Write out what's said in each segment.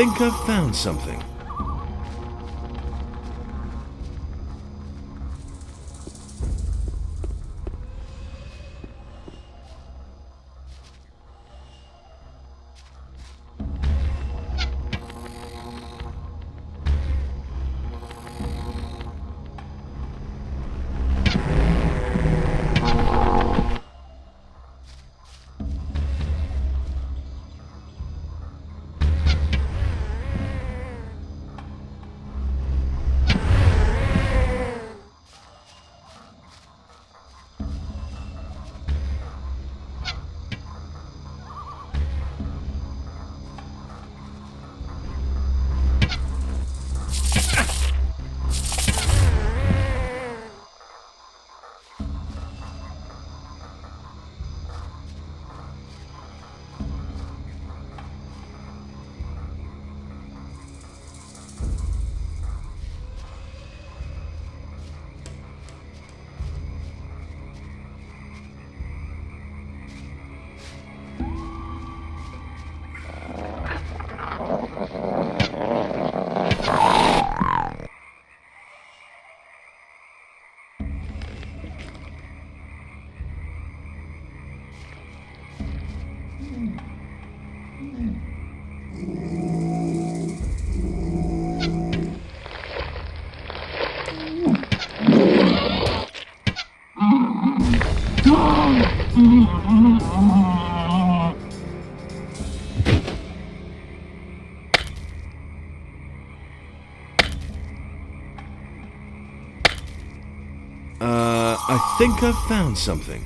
think I've found something. I think I've found something.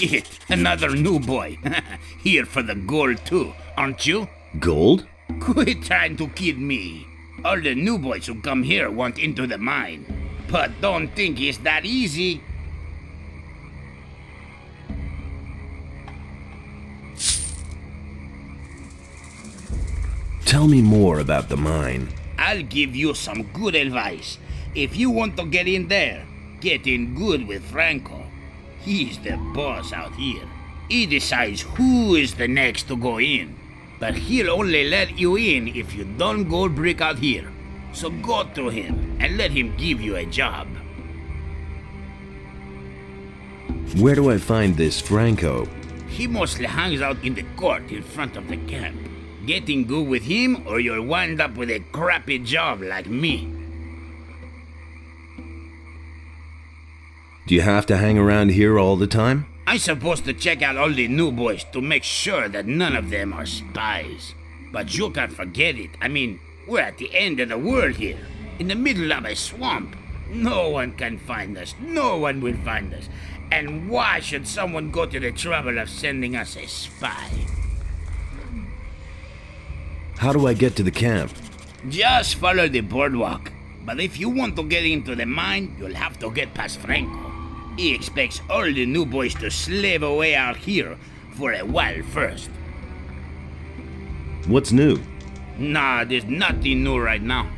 Shit, another new boy. Here for the gold too, aren't you? Gold? Quit trying to kid me. All the new boys who come here want into the mine. But don't think it's that easy. Tell me more about the mine. I'll give you some good advice. If you want to get in there, get in good with Franco. He's the boss out here. He decides who is the next to go in. But he'll only let you in if you don't gold brick out here. So go to him and let him give you a job. Where do I find this Franco? He mostly hangs out in the court in front of the camp. Get in good with him or you'll wind up with a crappy job like me. Do you have to hang around here all the time? I'm supposed to check out all the new boys to make sure that none of them are spies. But you can't forget it. I mean, we're at the end of the world here, in the middle of a swamp. No one can find us. No one will find us. And why should someone go to the trouble of sending us a spy? How do I get to the camp? Just follow the boardwalk. But if you want to get into the mine, you'll have to get past Franco. He expects all the new boys to slave away out here for a while first. What's new? Nah, there's nothing new right now.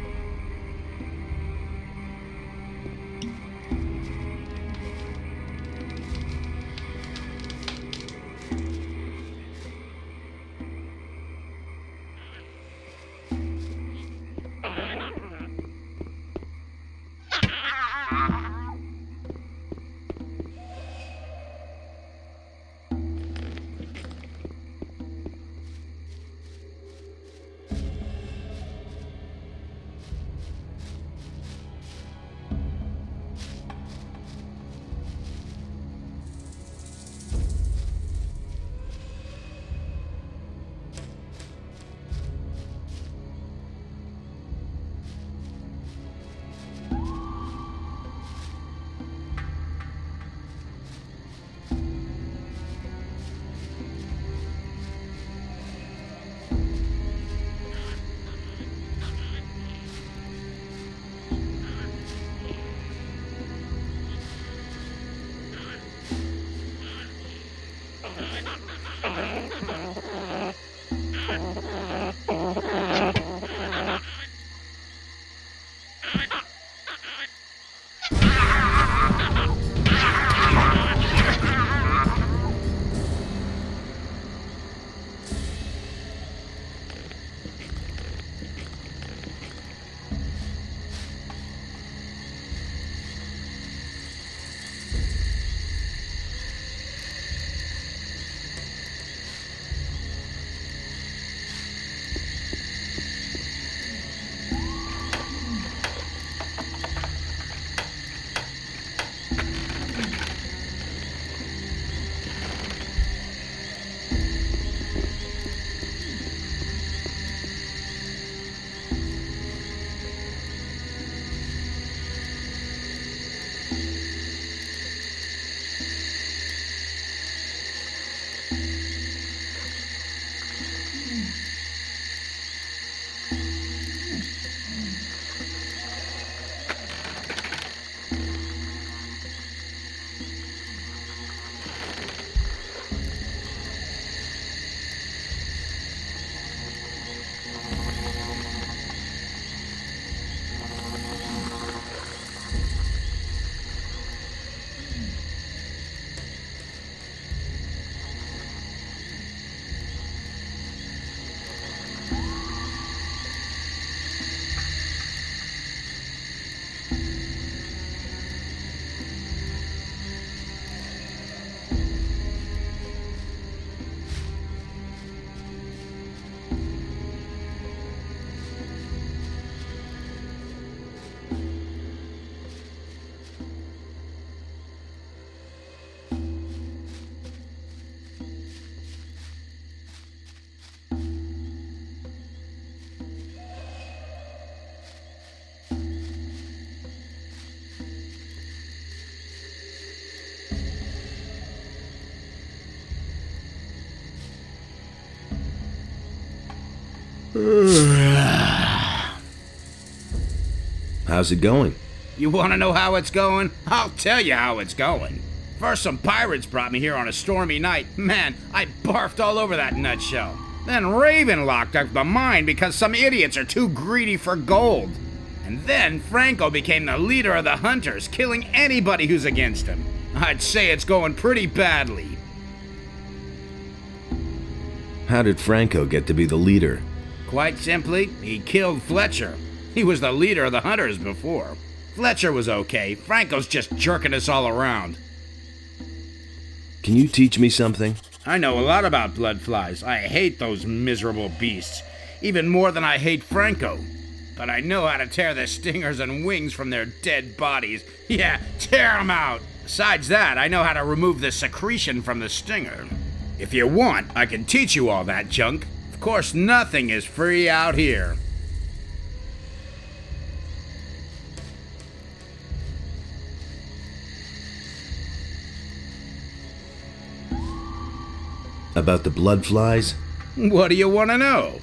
How's it going? You want to know how it's going? I'll tell you how it's going. First, some pirates brought me here on a stormy night. Man, I barfed all over that nutshell. Then Raven locked up the mine because some idiots are too greedy for gold. And then Franco became the leader of the hunters, killing anybody who's against him. I'd say it's going pretty badly. How did Franco get to be the leader? Quite simply, he killed Fletcher. He was the leader of the hunters before. Fletcher was okay. Franco's just jerking us all around. Can you teach me something? I know a lot about blood flies. I hate those miserable beasts, even more than I hate Franco. But I know how to tear the stingers and wings from their dead bodies. Yeah, tear them out. Besides that, I know how to remove the secretion from the stinger. If you want, I can teach you all that junk. Of course, nothing is free out here. About the blood flies? What do you want to know?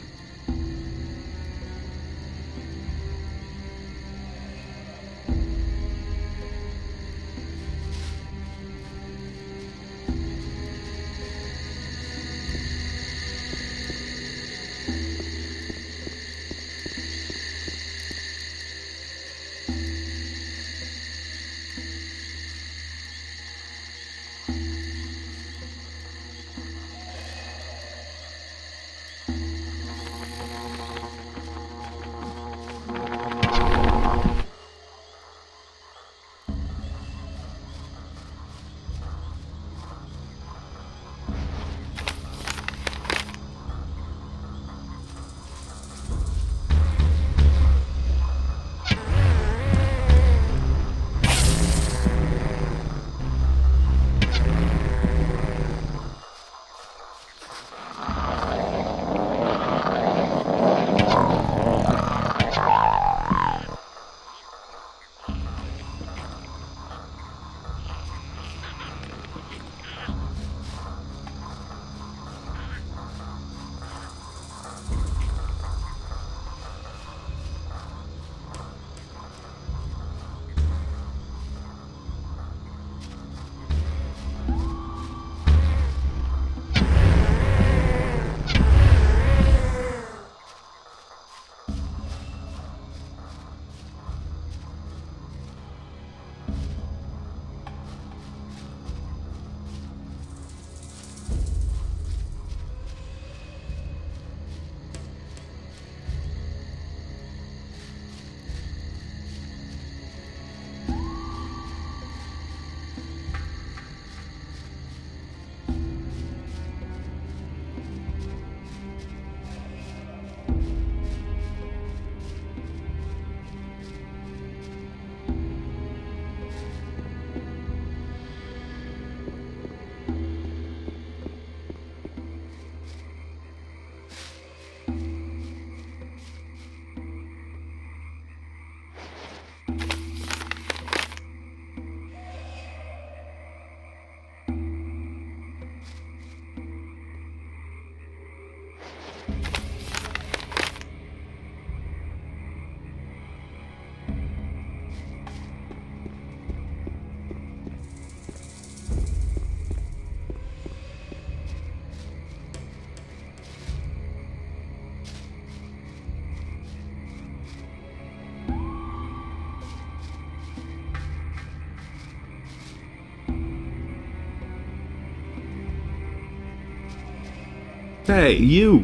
Hey, you!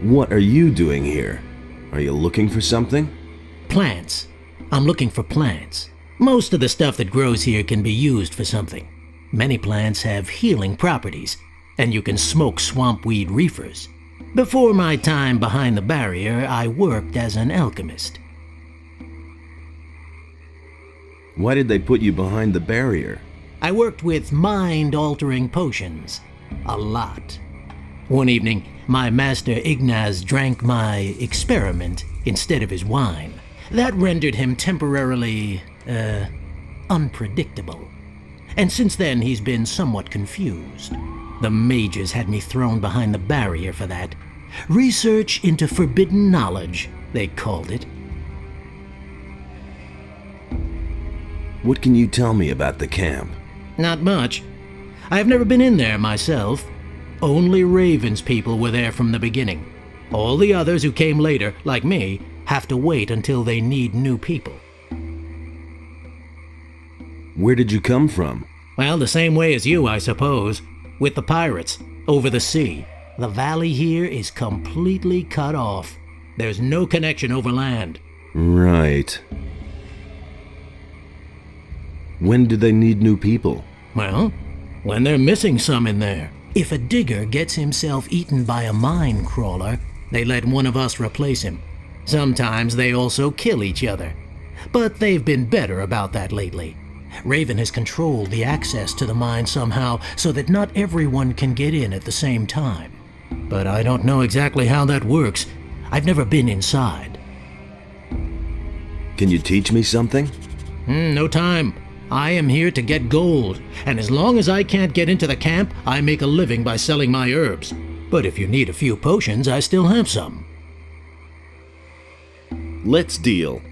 What are you doing here? Are you looking for something? Plants. I'm looking for plants. Most of the stuff that grows here can be used for something. Many plants have healing properties, and you can smoke swampweed reefers. Before my time behind the barrier, I worked as an alchemist. Why did they put you behind the barrier? I worked with mind-altering potions. A lot. One evening, my master Ignaz drank my experiment instead of his wine. That rendered him temporarily, unpredictable. And since then, he's been somewhat confused. The mages had me thrown behind the barrier for that. Research into forbidden knowledge, they called it. What can you tell me about the camp? Not much. I've never been in there myself. Only Raven's people were there from the beginning. All the others who came later, like me, have to wait until they need new people. Where did you come from? Well, the same way as you, I suppose. With the pirates, over the sea. The valley here is completely cut off. There's no connection over land. Right. When do they need new people? Well, when they're missing some in there. If a digger gets himself eaten by a mine crawler, they let one of us replace him. Sometimes they also kill each other. But they've been better about that lately. Raven has controlled the access to the mine somehow so that not everyone can get in at the same time. But I don't know exactly how that works. I've never been inside. Can you teach me something? No time. I am here to get gold, and as long as I can't get into the camp, I make a living by selling my herbs. But if you need a few potions, I still have some. Let's deal.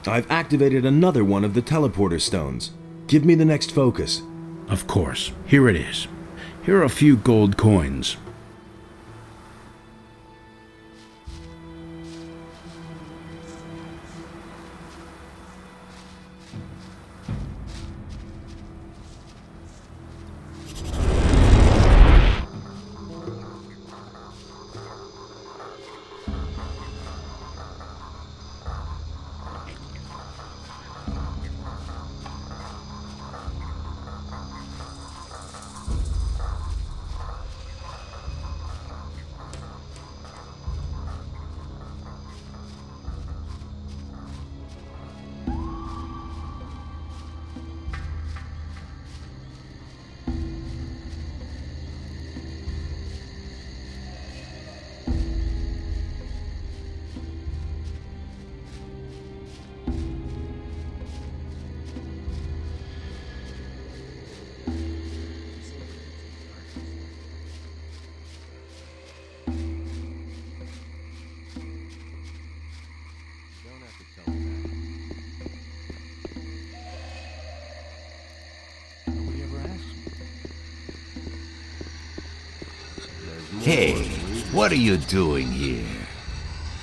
I've activated another one of the teleporter stones. Give me the next focus. Of course. Here it is. Here are a few gold coins. Hey, what are you doing here?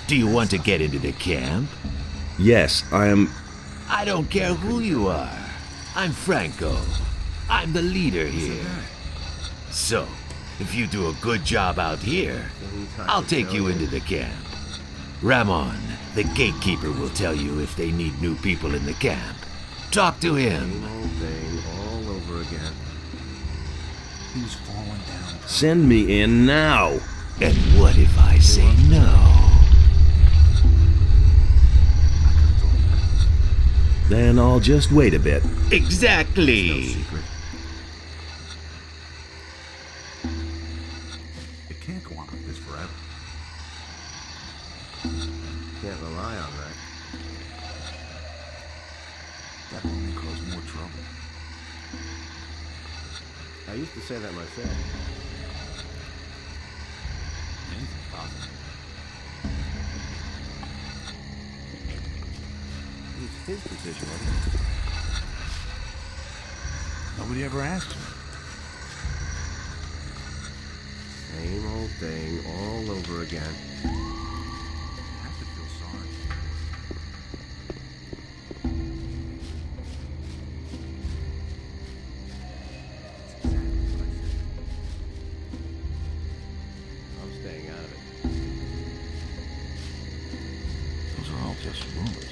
Do you want to get into the camp? Yes, I am... I don't care who you are. I'm Franco. I'm the leader here. So, if you do a good job out here, I'll take you into the camp. Ramon, the gatekeeper, will tell you if they need new people in the camp. Talk to him. Same old thing all over again. He's falling down. Send me in now. And what if I say no? Then I'll just wait a bit. Exactly. Secret. It can't go on like this forever. Can't rely on that. That will only cause more trouble. I used to say that myself. Anything's possible. It was his decision, wasn't it? Nobody ever asked me. Same old thing all over again. I have to feel sorry. That's exactly what I said. I'm staying out of it. Those are all just rumors.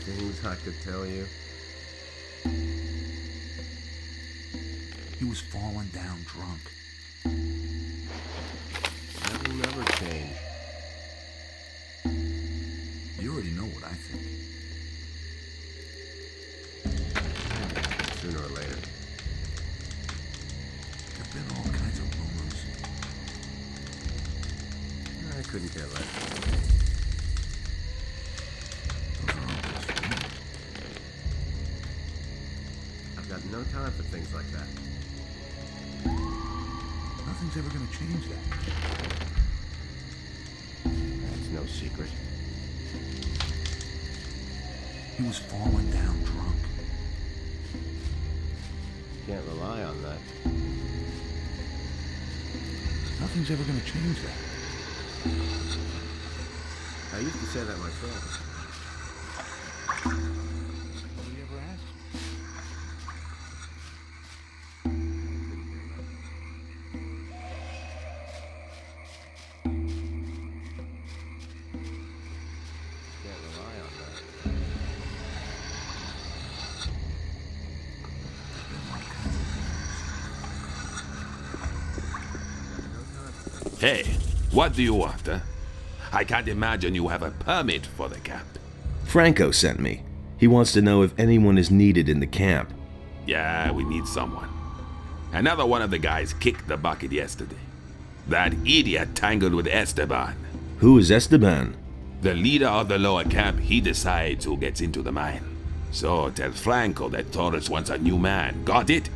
Things I could tell you. He was falling down drunk. That will never change. You already know what I think. Sooner or later. There've been all kinds of rumors. I couldn't care less. Those are all just rumors. I've got no time for things like that. Nothing's ever gonna change that. That's no secret. He was falling down drunk. Can't rely on that. Nothing's ever gonna change that. I used to say that myself. Nobody ever asked me. Can't rely on that. There've been all kinds of rumors. Hey, what do you want, huh? I can't imagine you have a permit for the camp. Franco sent me. He wants to know if anyone is needed in the camp. Yeah, we need someone. Another one of the guys kicked the bucket yesterday. That idiot tangled with Esteban. Who is Esteban? The leader of the lower camp, he decides who gets into the mine. So tell Franco that Torres wants a new man. Got it?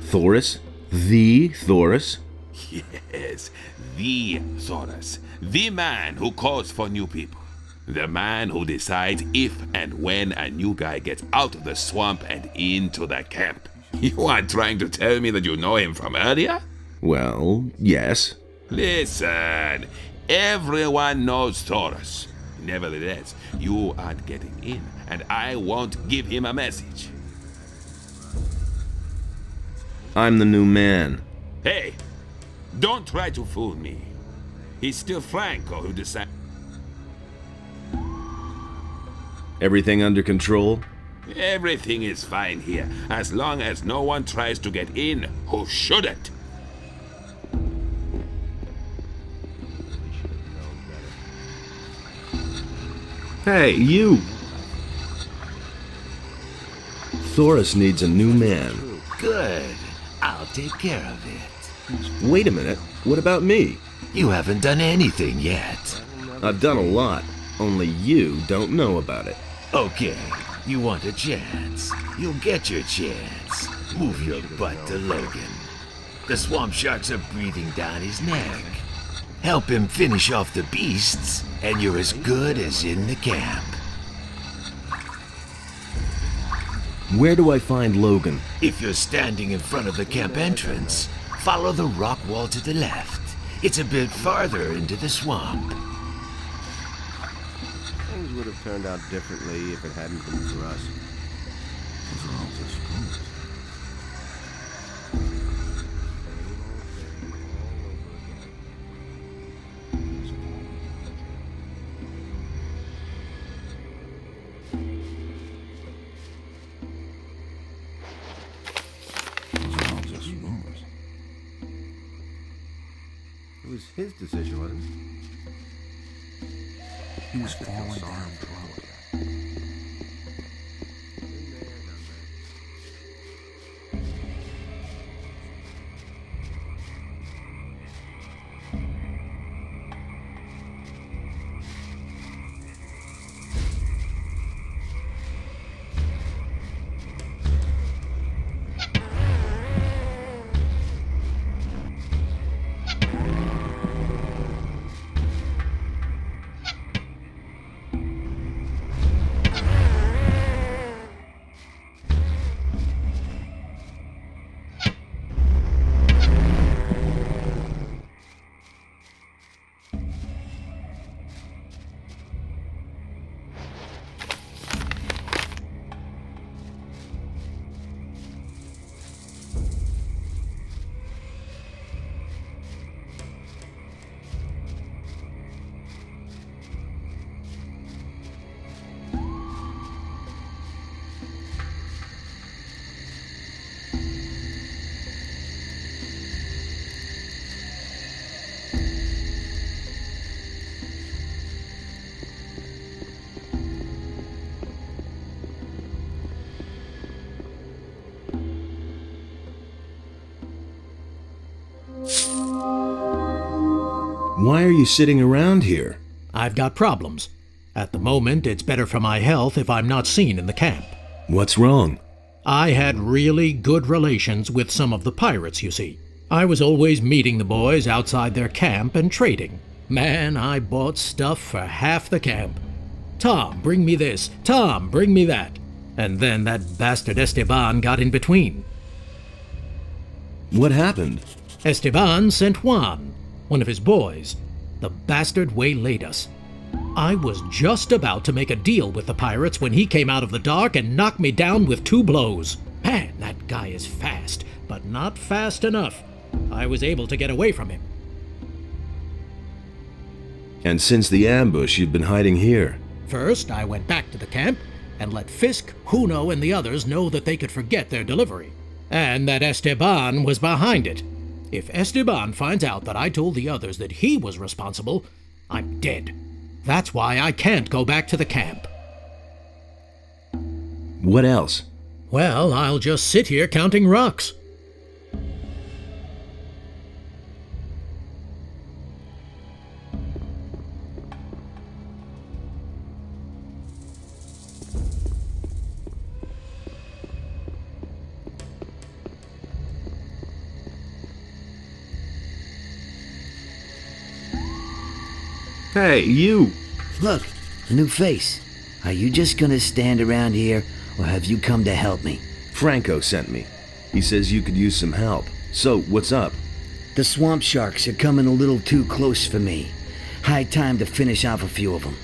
Thoris? The Thoris? Yes, the Thoros. The man who calls for new people. The man who decides if and when a new guy gets out of the swamp and into the camp. You aren't trying to tell me that you know him from earlier? Well, yes. Listen, everyone knows Thoros. Nevertheless, you aren't getting in, and I won't give him a message. I'm the new man. Hey, don't try to fool me. He's still Franco who decided. Everything under control? Everything is fine here, as long as no one tries to get in who shouldn't. Hey, you! Thoros needs a new man. Good. I'll take care of it. Wait a minute, what about me? You haven't done anything yet. I've done a lot, only you don't know about it. Okay, you want a chance. You'll get your chance. Move your butt to Logan. The swamp sharks are breathing down his neck. Help him finish off the beasts, and you're as good as in the camp. Where do I find Logan? If you're standing in front of the camp entrance, follow the rock wall to the left. It's a bit farther into the swamp. Things would have turned out differently if it hadn't been for us. Those are all just rumors. It was his decision, wasn't it? He was falling down trouble. Why are you sitting around here? I've got problems. At the moment, it's better for my health if I'm not seen in the camp. What's wrong? I had really good relations with some of the pirates, you see. I was always meeting the boys outside their camp and trading. Man, I bought stuff for half the camp. Tom, bring me this. Tom, bring me that. And then that bastard Esteban got in between. What happened? Esteban sent Juan, one of his boys. The bastard waylaid us. I was just about to make a deal with the pirates when he came out of the dark and knocked me down with 2 blows. Man, that guy is fast, but not fast enough. I was able to get away from him. And since the ambush, you've been hiding here. First, I went back to the camp and let Fisk, Juno, and the others know that they could forget their delivery, and that Esteban was behind it. If Esteban finds out that I told the others that he was responsible, I'm dead. That's why I can't go back to the camp. What else? Well, I'll just sit here counting rocks. Hey, you! Look, a new face. Are you just gonna stand around here, or have you come to help me? Franco sent me. He says you could use some help. So, what's up? The swamp sharks are coming a little too close for me. High time to finish off a few of them.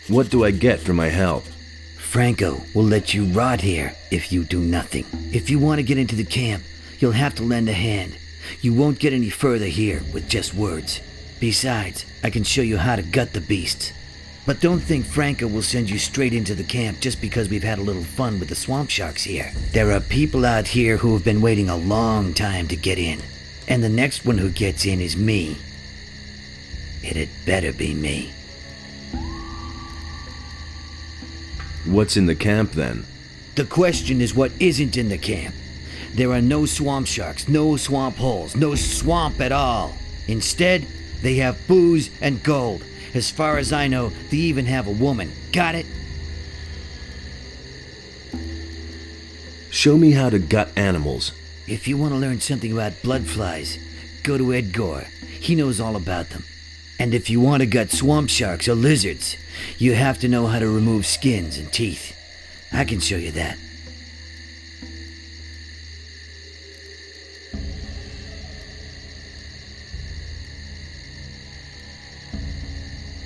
What do I get for my help? Franco will let you rot here if you do nothing. If you want to get into the camp, you'll have to lend a hand. You won't get any further here with just words. Besides, I can show you how to gut the beasts. But don't think Franco will send you straight into the camp just because we've had a little fun with the swamp sharks here. There are people out here who have been waiting a long time to get in. And the next one who gets in is me. It'd better be me. What's in the camp then? The question is what isn't in the camp. There are no swamp sharks, no swamp holes, no swamp at all. Instead, they have booze and gold. As far as I know, they even have a woman. Got it? Show me how to gut animals. If you want to learn something about blood flies, go to Edgar. He knows all about them. And if you want to gut swamp sharks or lizards, you have to know how to remove skins and teeth. I can show you that.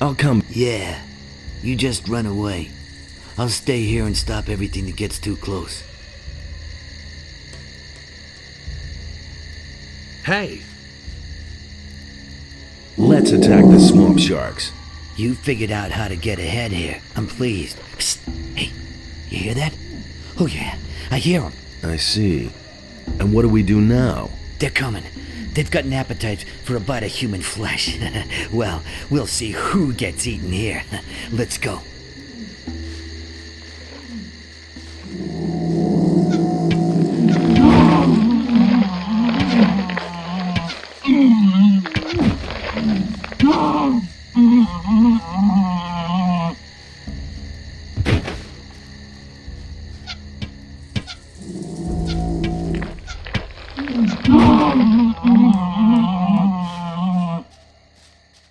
I'll come. Yeah, you just run away. I'll stay here and stop everything that gets too close. Hey! Let's attack the swamp sharks. You figured out how to get ahead here. I'm pleased. Psst. Hey, you hear that? Oh yeah, I hear them. I see. And what do we do now? They're coming. They've got an appetite for a bite of human flesh. Well, we'll see who gets eaten here. Let's go.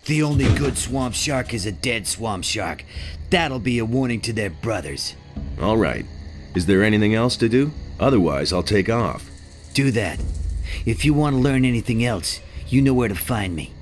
The only good swamp shark is a dead swamp shark. That'll be a warning to their brothers. All right. Is there anything else to do? Otherwise, I'll take off. Do that. If you want to learn anything else, you know where to find me.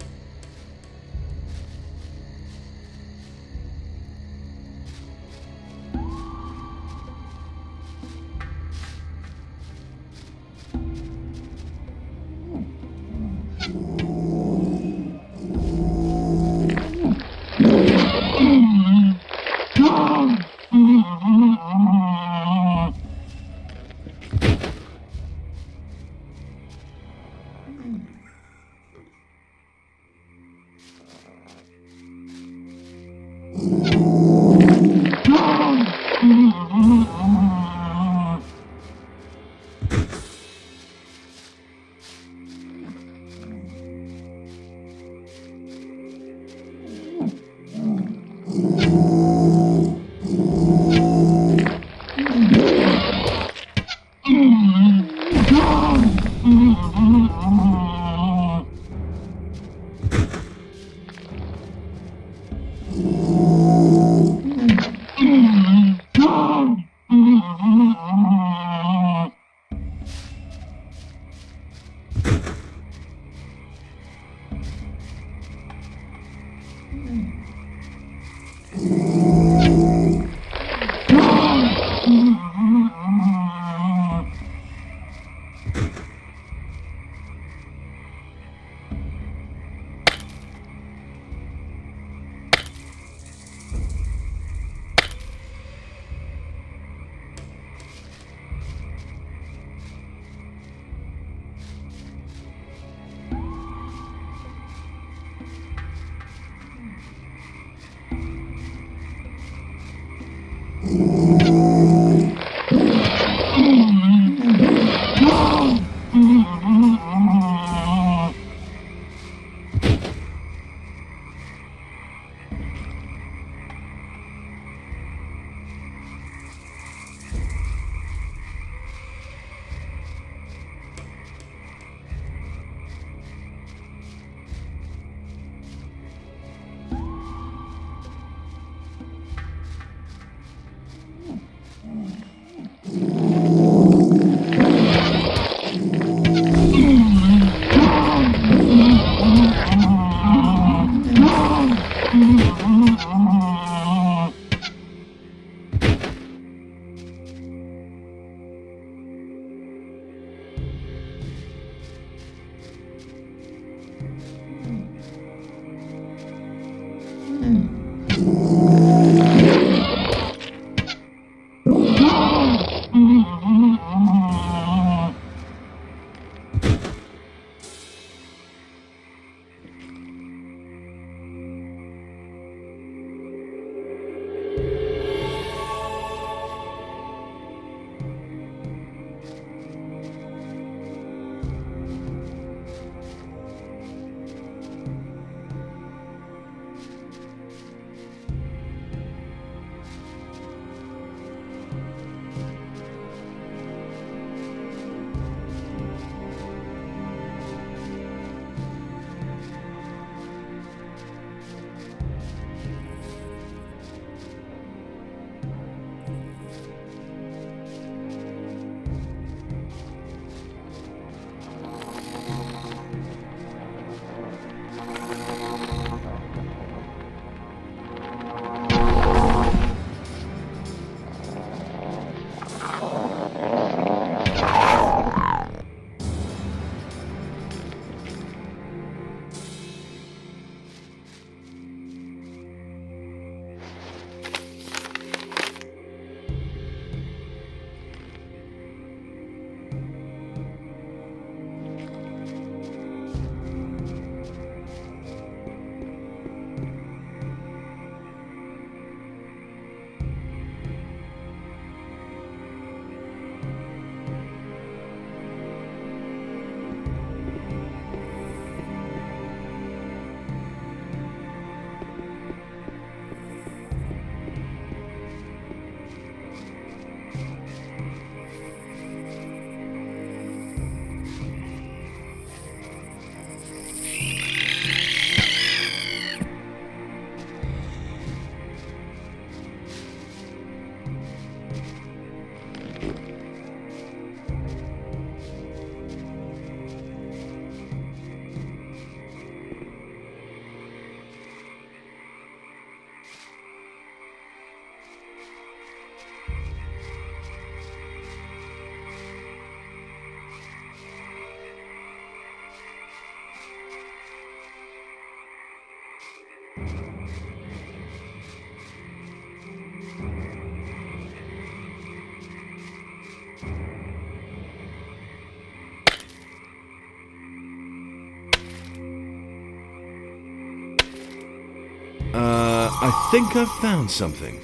I think I've found something.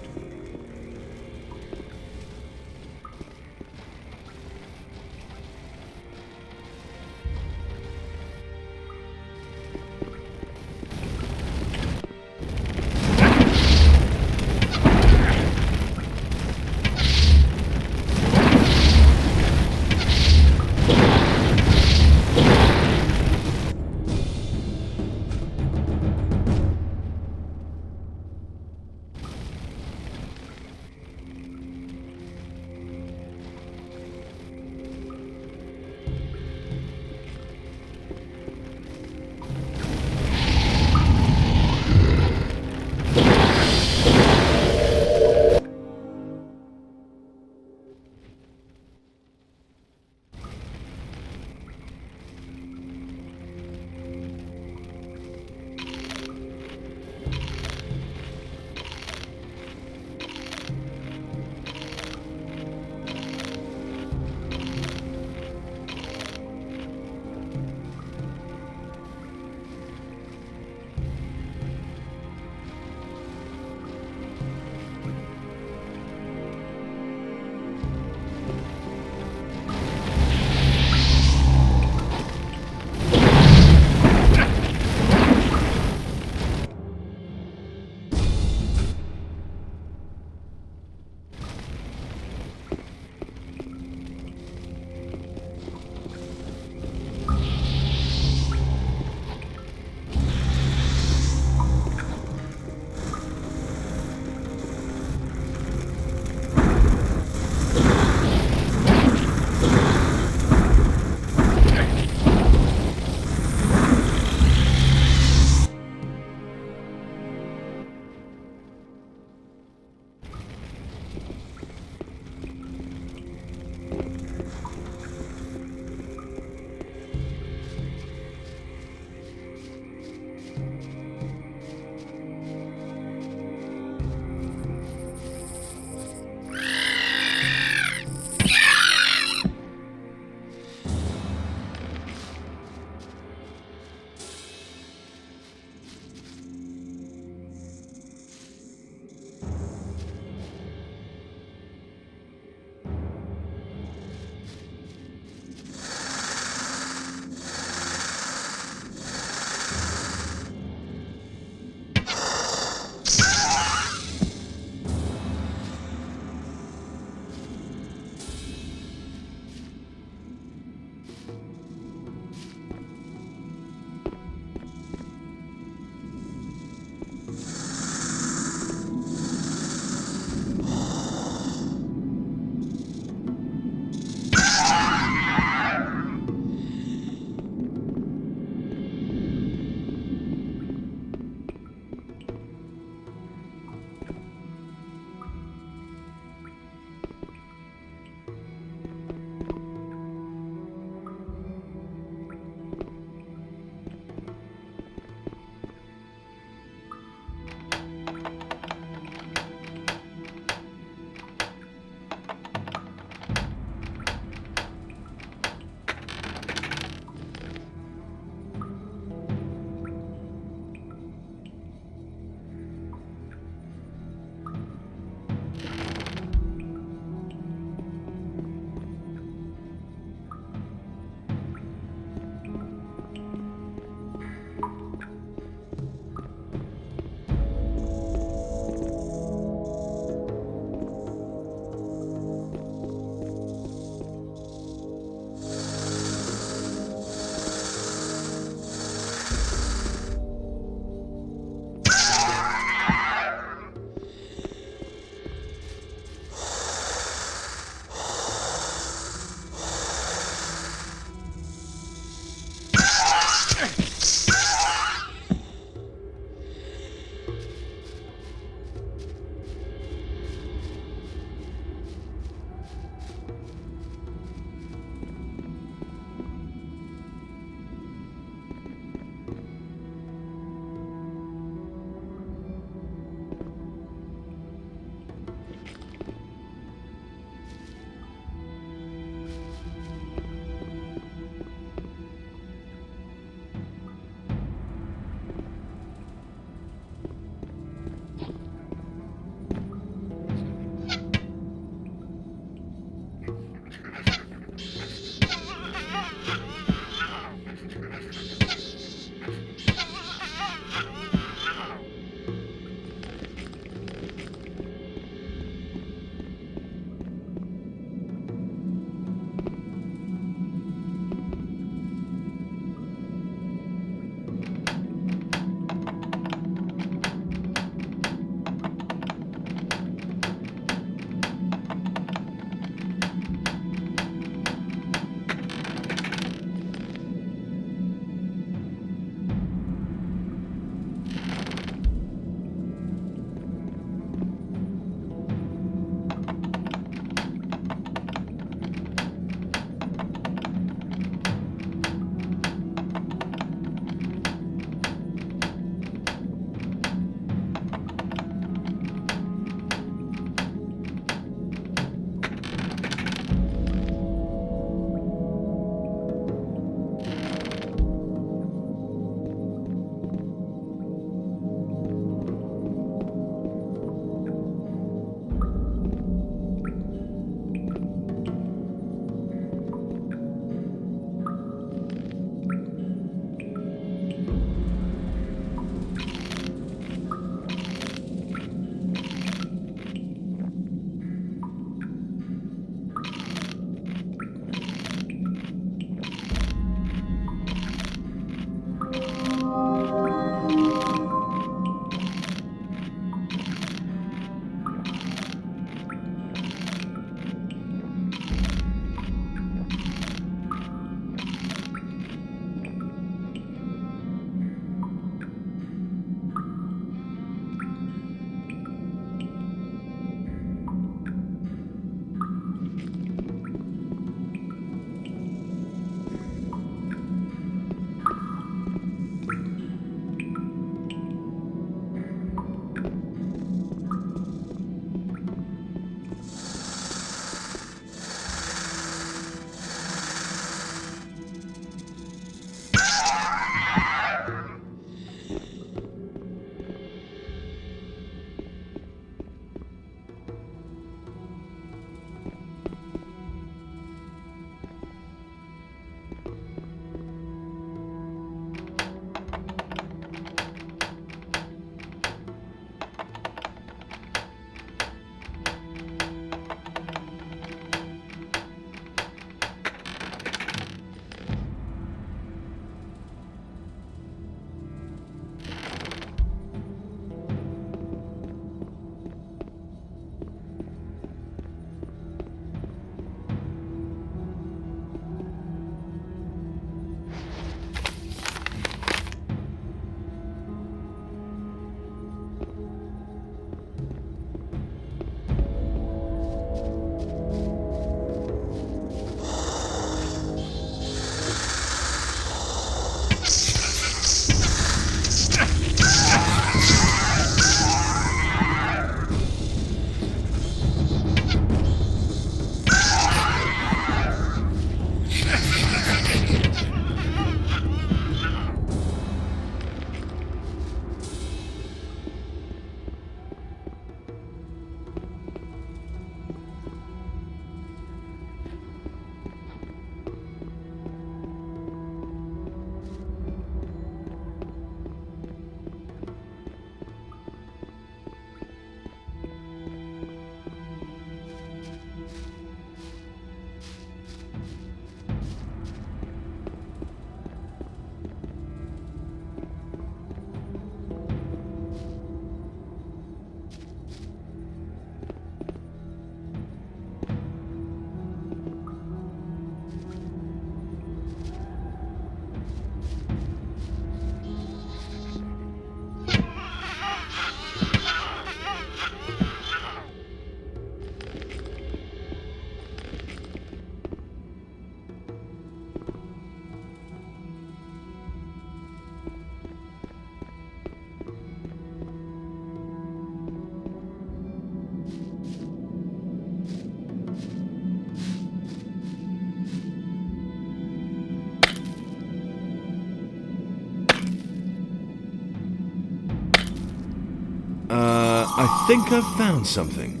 I think I've found something.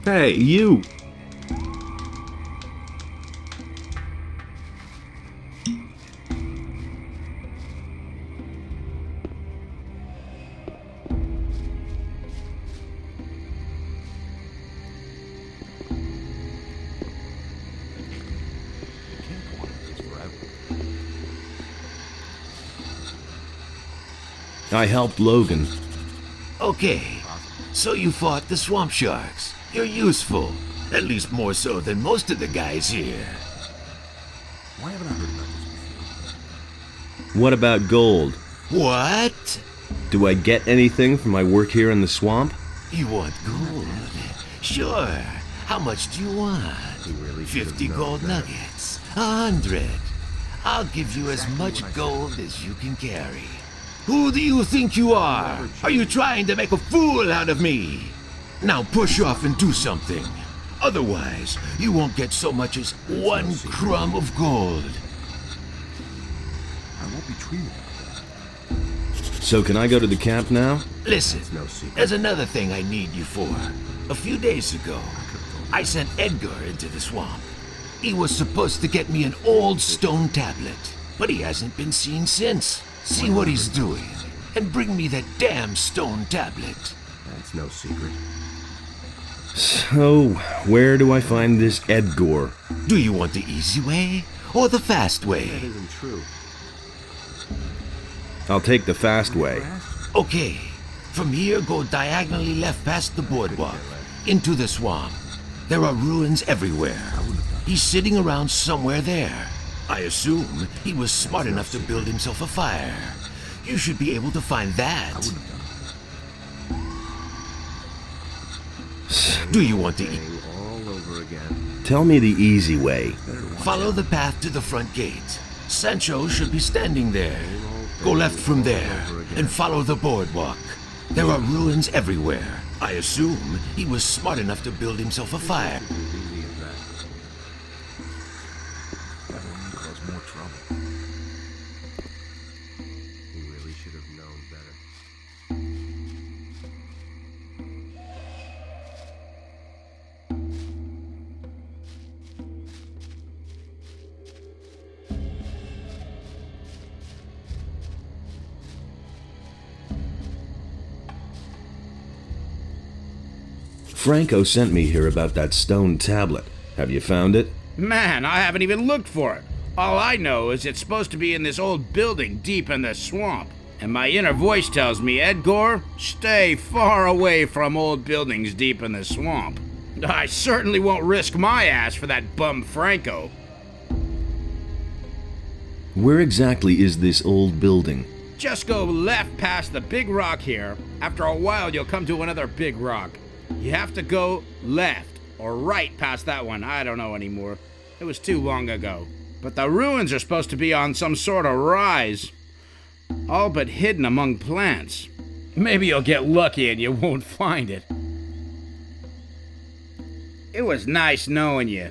Hey, you! I helped Logan. Okay, so you fought the swamp sharks. You're useful. At least more so than most of the guys here. Why haven't I heard about this before? What about gold? What? Do I get anything for my work here in the swamp? You want gold? Sure. How much do you want? He really should have 50 known gold that. nuggets. 100. I'll give you as much gold as you can carry. Who do you think you are? Are you trying to make a fool out of me? Now push off and do something. Otherwise, you won't get so much as one crumb of gold. I won't be treated like that. So can I go to the camp now? Listen, No secret. there's another thing I need you for. A few days ago, I sent Edgar into the swamp. He was supposed to get me an old stone tablet, but he hasn't been seen since. See what he's doing, and bring me that damn stone tablet. That's no secret. So, where do I find this Edgar? Do you want the easy way or the fast That way? isn't true. I'll take the fast way. Okay, from here go diagonally left past the boardwalk, into the swamp. There are ruins everywhere. He's sitting around somewhere there. I assume he was smart enough to build himself a fire. You should be able to find that. Do you want to eat? Thing all over again. Tell me the easy way. Follow the path to the front gate. Sancho should be standing there. Go left from there and follow the boardwalk. There are ruins everywhere. I assume he was smart enough to build himself a fire. As easy as that. That will only cause more trouble. He really should have known better. Franco sent me here about that stone tablet. Have you found it? Man, I haven't even looked for it. All I know is it's supposed to be in this old building deep in the swamp. And my inner voice tells me, Edgar, stay far away from old buildings deep in the swamp. I certainly won't risk my ass for that bum Franco. Where exactly is this old building? Just go left past the big rock here. After a while, you'll come to another big rock. You have to go left or right past that one. I don't know anymore. It was too long ago. But the ruins are supposed to be on some sort of rise, all but hidden among plants. Maybe you'll get lucky and you won't find it. It was nice knowing you.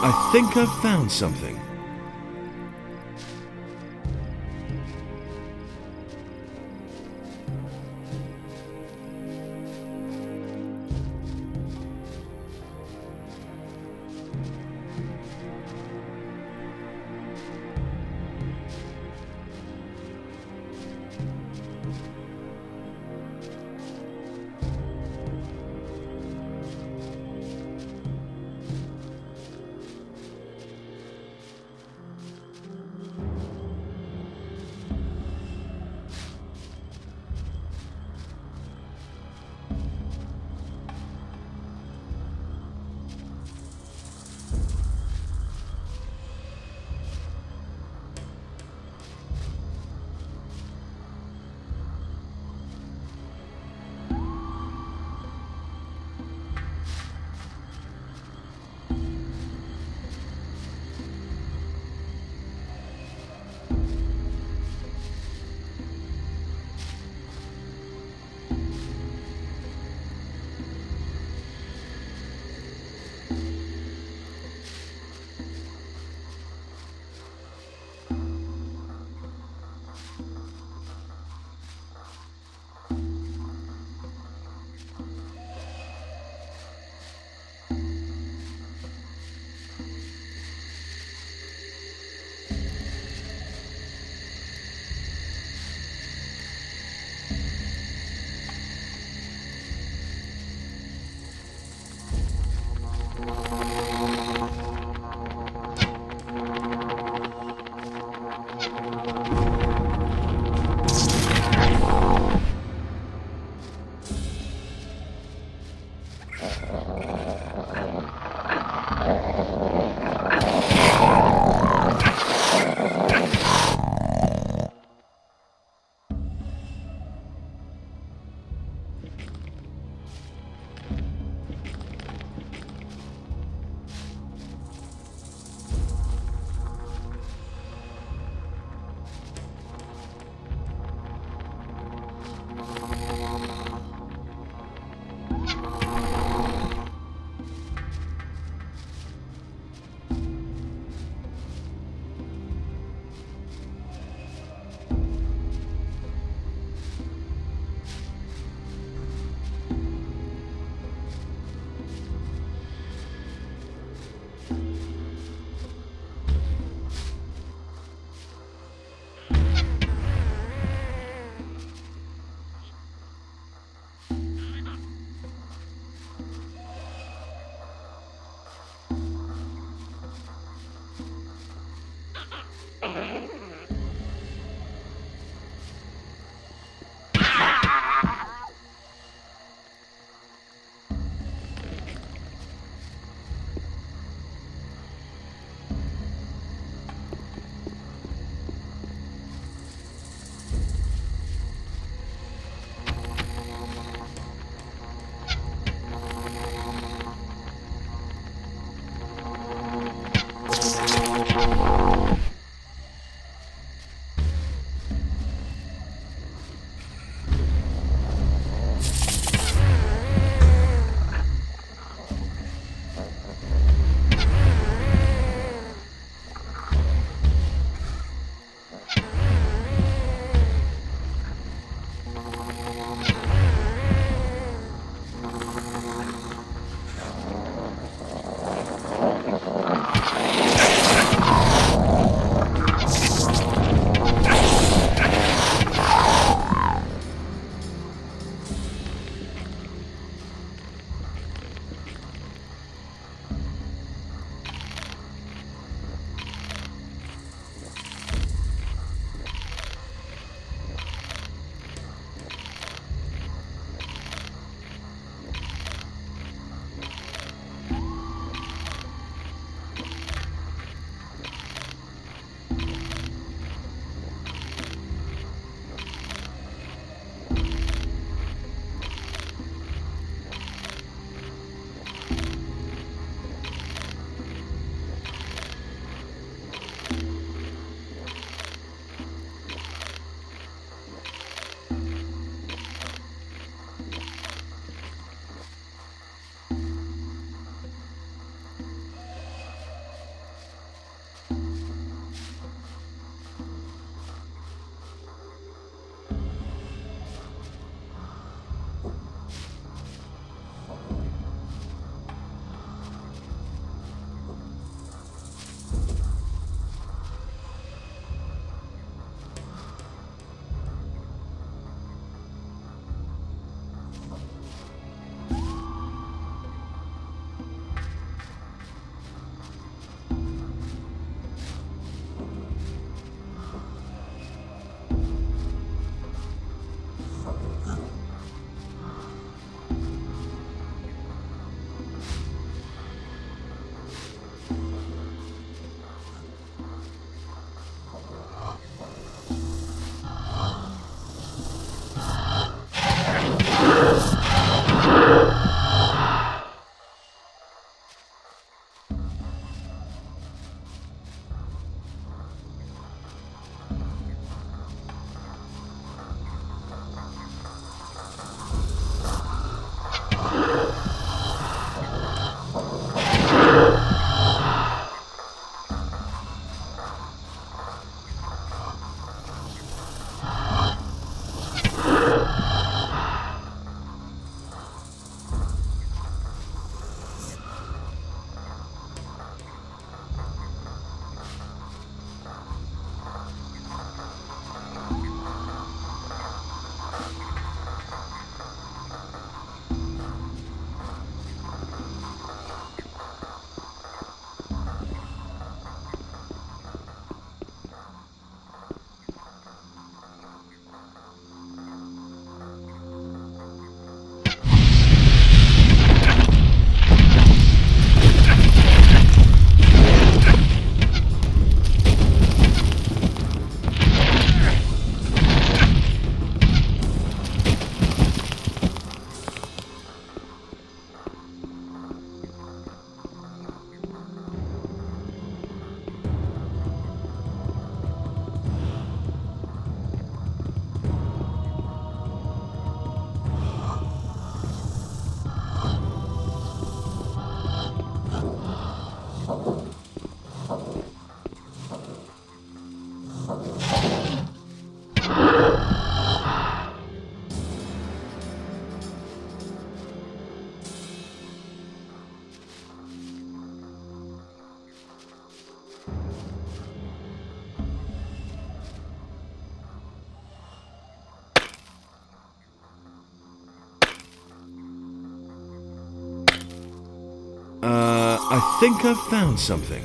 I think I've found something. I think I've found something.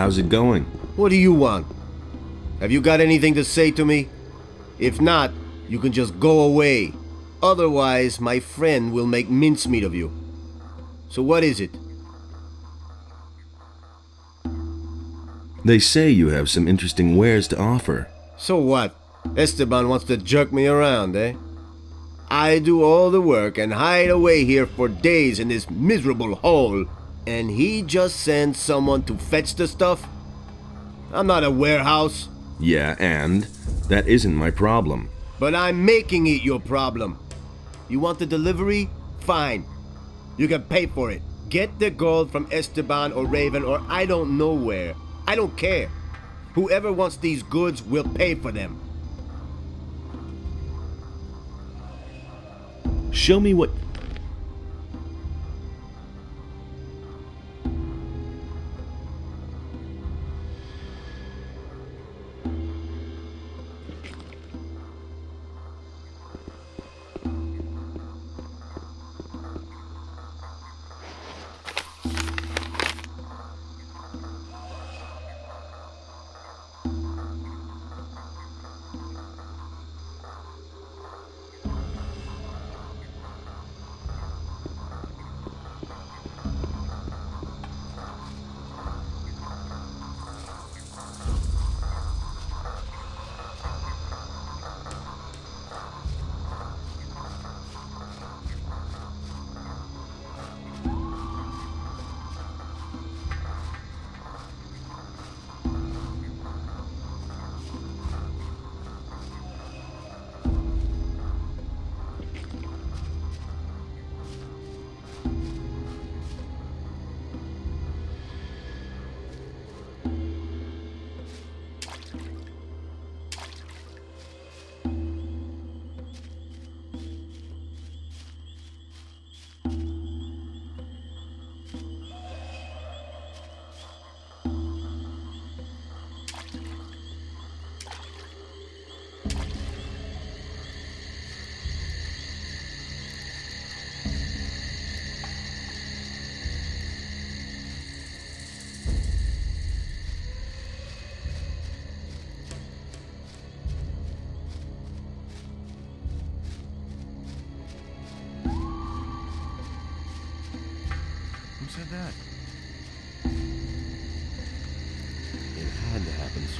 How's it going? What do you want? Have you got anything to say to me? If not, you can just go away. Otherwise, my friend will make mincemeat of you. So what is it? They say you have some interesting wares to offer. So what? Esteban wants to jerk me around, eh? I do all the work and hide away here for days in this miserable hole, and he just sends someone to fetch the stuff? I'm not a warehouse. Yeah, and that isn't my problem. But I'm making it your problem. You want the delivery? Fine. You can pay for it. Get the gold from Esteban or Raven or I don't know where. I don't care. Whoever wants these goods will pay for them. Show me what...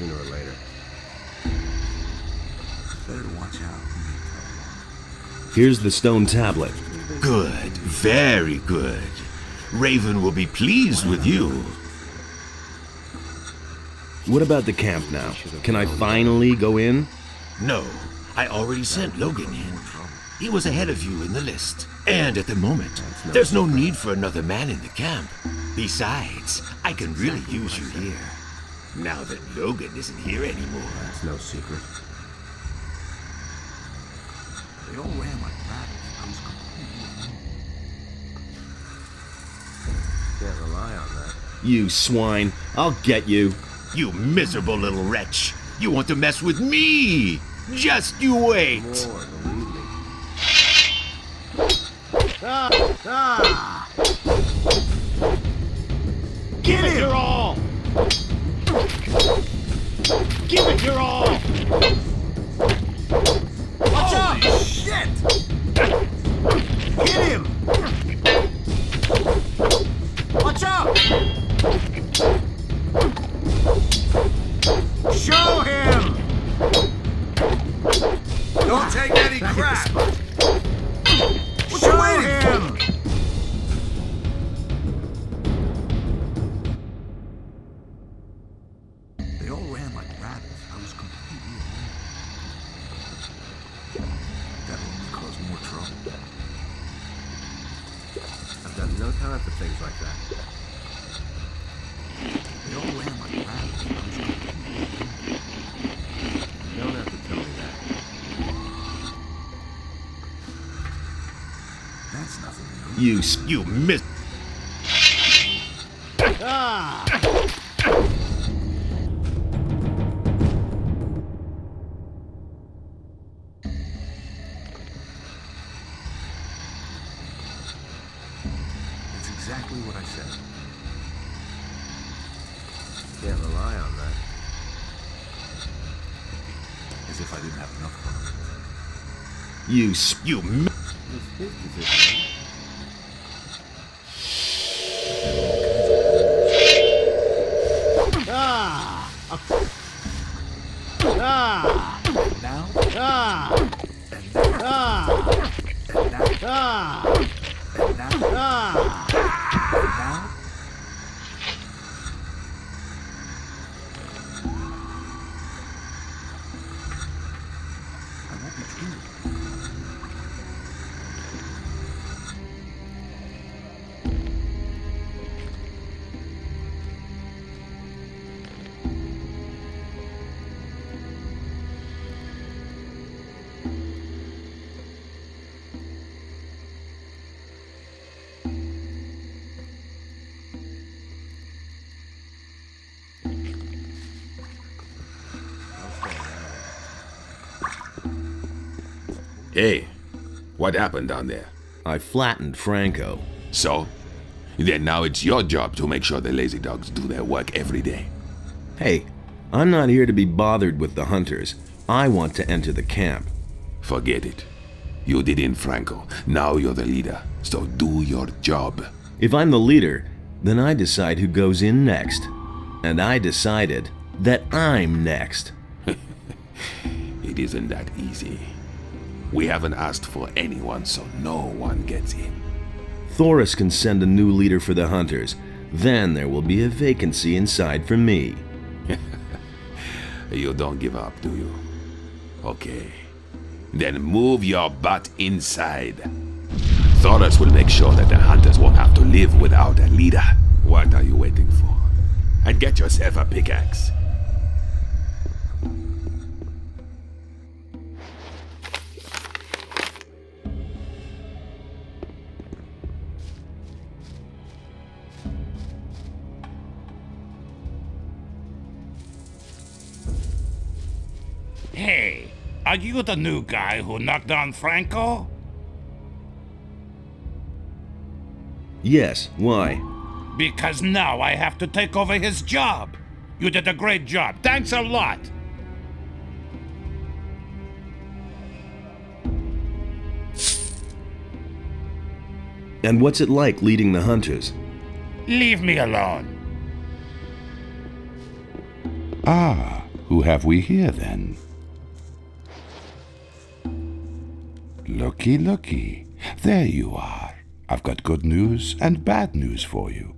sooner or later. Better to watch out. Here's the stone tablet. Good, very good. Raven will be pleased with you. What about the camp now? Can I finally go in? No, I already sent Logan in. He was ahead of you in the list. And at the moment, there's no need for another man in the camp. Besides, I can really use you here. Now that Logan isn't here anymore. That's no secret. They all ran like rabbits. I was completely alone. Can't rely on that. You swine. I'll get you. You miserable little wretch. You want to mess with me? Just you wait. More, believe me. Give it your all! Give it your all! Watch out! Shit! Hit him! Watch out! Show him! Don't take any crap! Show him! They all ran like rabbits. I was completely alone. That'll only cause more trouble. I've got no time for things like that. They all ran like rabbits. I was completely alone. You don't have to tell me that. That's nothing new. You miss. It's exactly what I said. Can't rely on that. As if I didn't have enough of You it. It's his position. Now? And now? And now? And now? And now? I won't be true. Hey, what happened down there? I flattened Franco. So? Then now it's your job to make sure the lazy dogs do their work every day. Hey, I'm not here to be bothered with the hunters. I want to enter the camp. Forget it. You did in Franco. Now you're the leader. So do your job. If I'm the leader, then I decide who goes in next. And I decided that I'm next. It isn't that easy. We haven't asked for anyone, so no one gets in. Thoris can send a new leader for the hunters. Then there will be a vacancy inside for me. You don't give up, do you? Okay. Then move your butt inside. Thoris will make sure that the hunters won't have to live without a leader. What are you waiting for? And get yourself a pickaxe. Hey, are you the new guy who knocked down Franco? Yes, why? Because now I have to take over his job. You did a great job. Thanks a lot. And what's it like leading the hunters? Leave me alone. Ah, Who have we here, then? Looky, looky. There you are. I've got good news and bad news for you.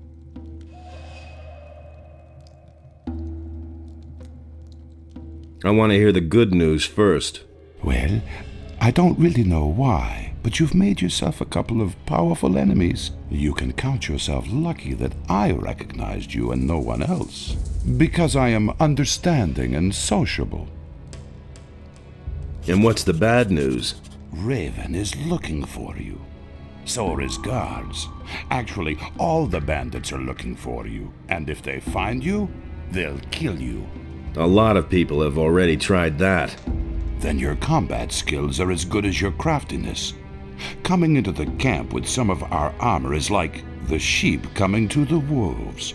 I want to hear the good news first. Well, I don't really know why, but you've made yourself a couple of powerful enemies. You can count yourself lucky that I recognized you and no one else, because I am understanding and sociable. And what's the bad news? Raven is looking for you. So are his guards. Actually, all the bandits are looking for you, and if they find you, they'll kill you. A lot of people have already tried that. Then your combat skills are as good as your craftiness. Coming into the camp with some of our armor is like the sheep coming to the wolves.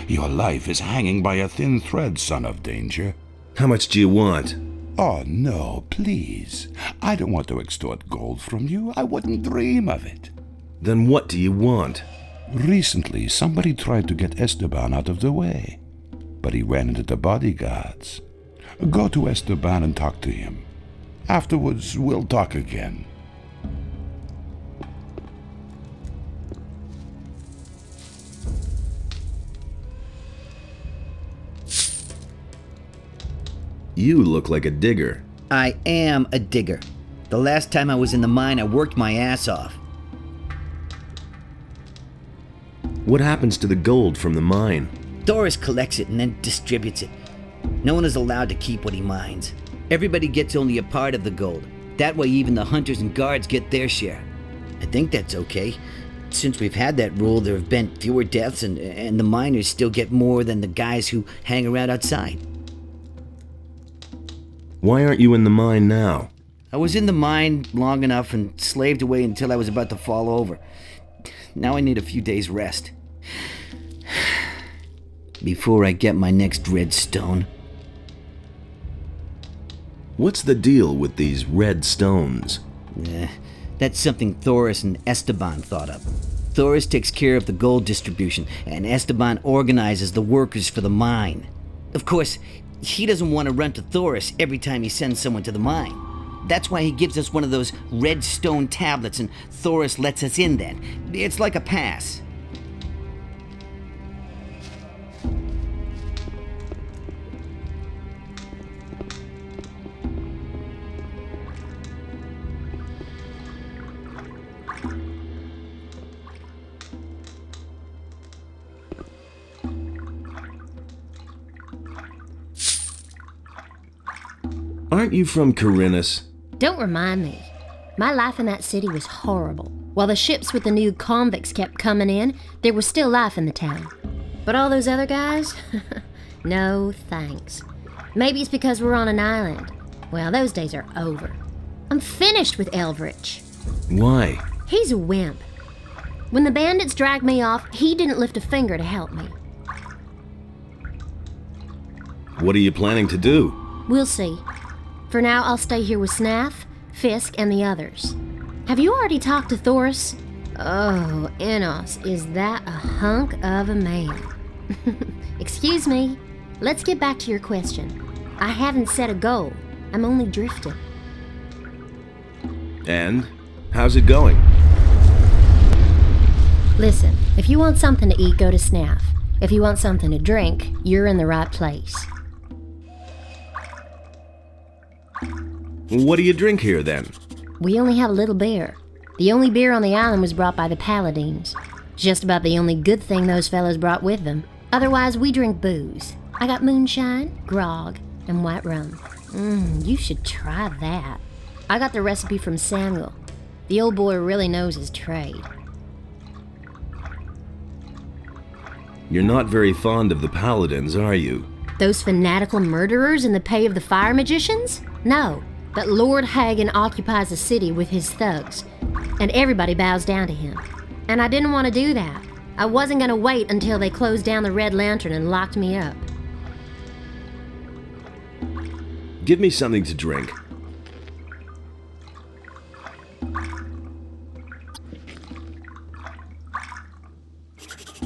Your life is hanging by a thin thread, son of danger. How much do you want? Oh, no, please. I don't want to extort gold from you. I wouldn't dream of it. Then what do you want? Recently, somebody tried to get Esteban out of the way, but he ran into the bodyguards. Go to Esteban and talk to him. Afterwards, we'll talk again. You look like a digger. I am a digger. The last time I was in the mine, I worked my ass off. What happens to the gold from the mine? Doris collects it and then distributes it. No one is allowed to keep what he mines. Everybody gets only a part of the gold. That way even the hunters and guards get their share. I think that's okay. Since we've had that rule, there have been fewer deaths and the miners still get more than the guys who hang around outside. Why aren't you in the mine now? I was in the mine long enough and slaved away until I was about to fall over. Now I need a few days rest. Before I get my next red stone. What's the deal with these red stones? That's something Thoris and Esteban thought up. Thoris takes care of the gold distribution, and Esteban organizes the workers for the mine. Of course, he doesn't want to run to Thoris every time he sends someone to the mine. That's why he gives us one of those red stone tablets and Thoris lets us in then. It's like a pass. Aren't you from Corinus? Don't remind me. My life in that city was horrible. While the ships with the new convicts kept coming in, there was still life in the town. But all those other guys? No thanks. Maybe it's because we're on an island. Well, those days are over. I'm finished with Eldritch. Why? He's a wimp. When the bandits dragged me off, he didn't lift a finger to help me. What are you planning to do? We'll see. For now, I'll stay here with Snaff, Fisk, and the others. Have you already talked to Thoris? Oh, Enos, is that a hunk of a man? Excuse me. Let's get back to your question. I haven't set a goal. I'm only drifting. And? How's it going? Listen, if you want something to eat, go to Snaff. If you want something to drink, you're in the right place. What do you drink here, then? We only have a little beer. The only beer on the island was brought by the Paladins. Just about the only good thing those fellows brought with them. Otherwise, we drink booze. I got moonshine, grog, and white rum. You should try that. I got the recipe from Samuel. The old boy really knows his trade. You're not very fond of the Paladins, are you? Those fanatical murderers in the pay of the fire magicians? No. But Lord Hagen occupies the city with his thugs, and everybody bows down to him. And I didn't want to do that. I wasn't going to wait until they closed down the Red Lantern and locked me up. Give me something to drink.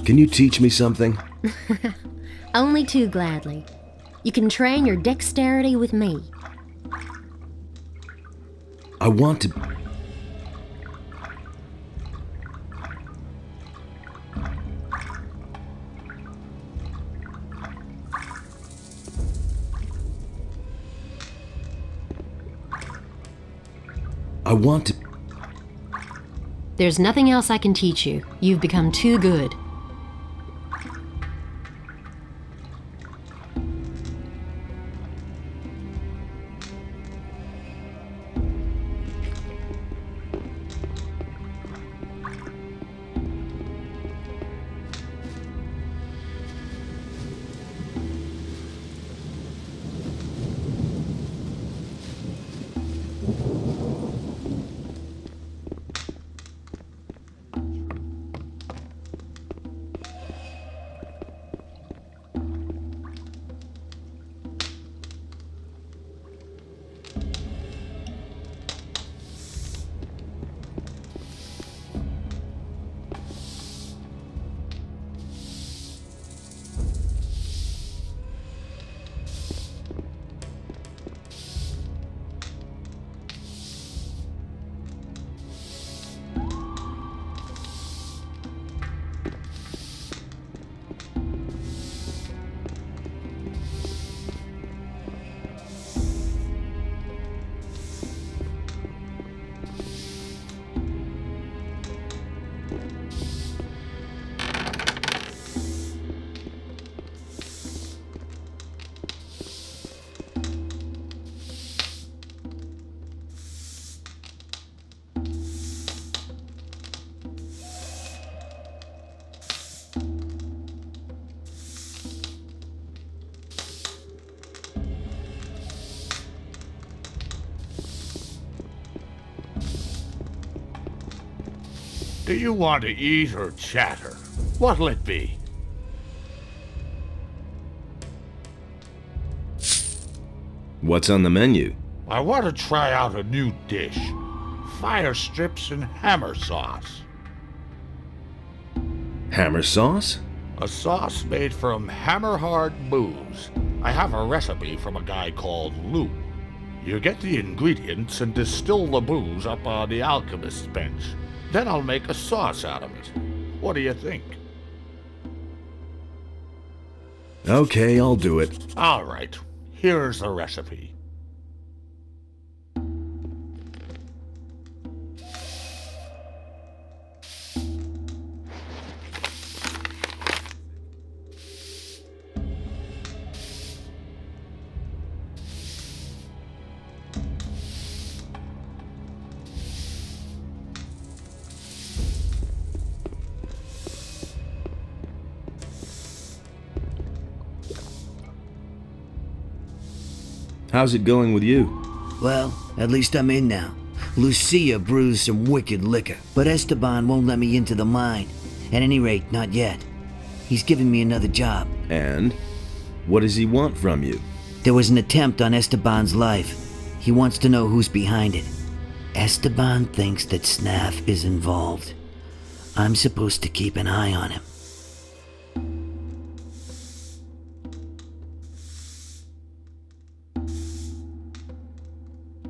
Can you teach me something? Only too gladly. You can train your dexterity with me. I want to... I want to... There's nothing else I can teach you. You've become too good. Do you want to eat or chatter? What'll it be? What's on the menu? I want to try out a new dish. Fire strips and hammer sauce. Hammer sauce? A sauce made from hammer-hard booze. I have a recipe from a guy called Lou. You get the ingredients and distill the booze up on the alchemist's bench. Then I'll make a sauce out of it. What do you think? Okay, I'll do it. All right, here's the recipe. How's it going with you? Well, at least I'm in now. Lucia brews some wicked liquor, but Esteban won't let me into the mine. At any rate, not yet. He's giving me another job. And? What does he want from you? There was an attempt on Esteban's life. He wants to know who's behind it. Esteban thinks that Snaff is involved. I'm supposed to keep an eye on him.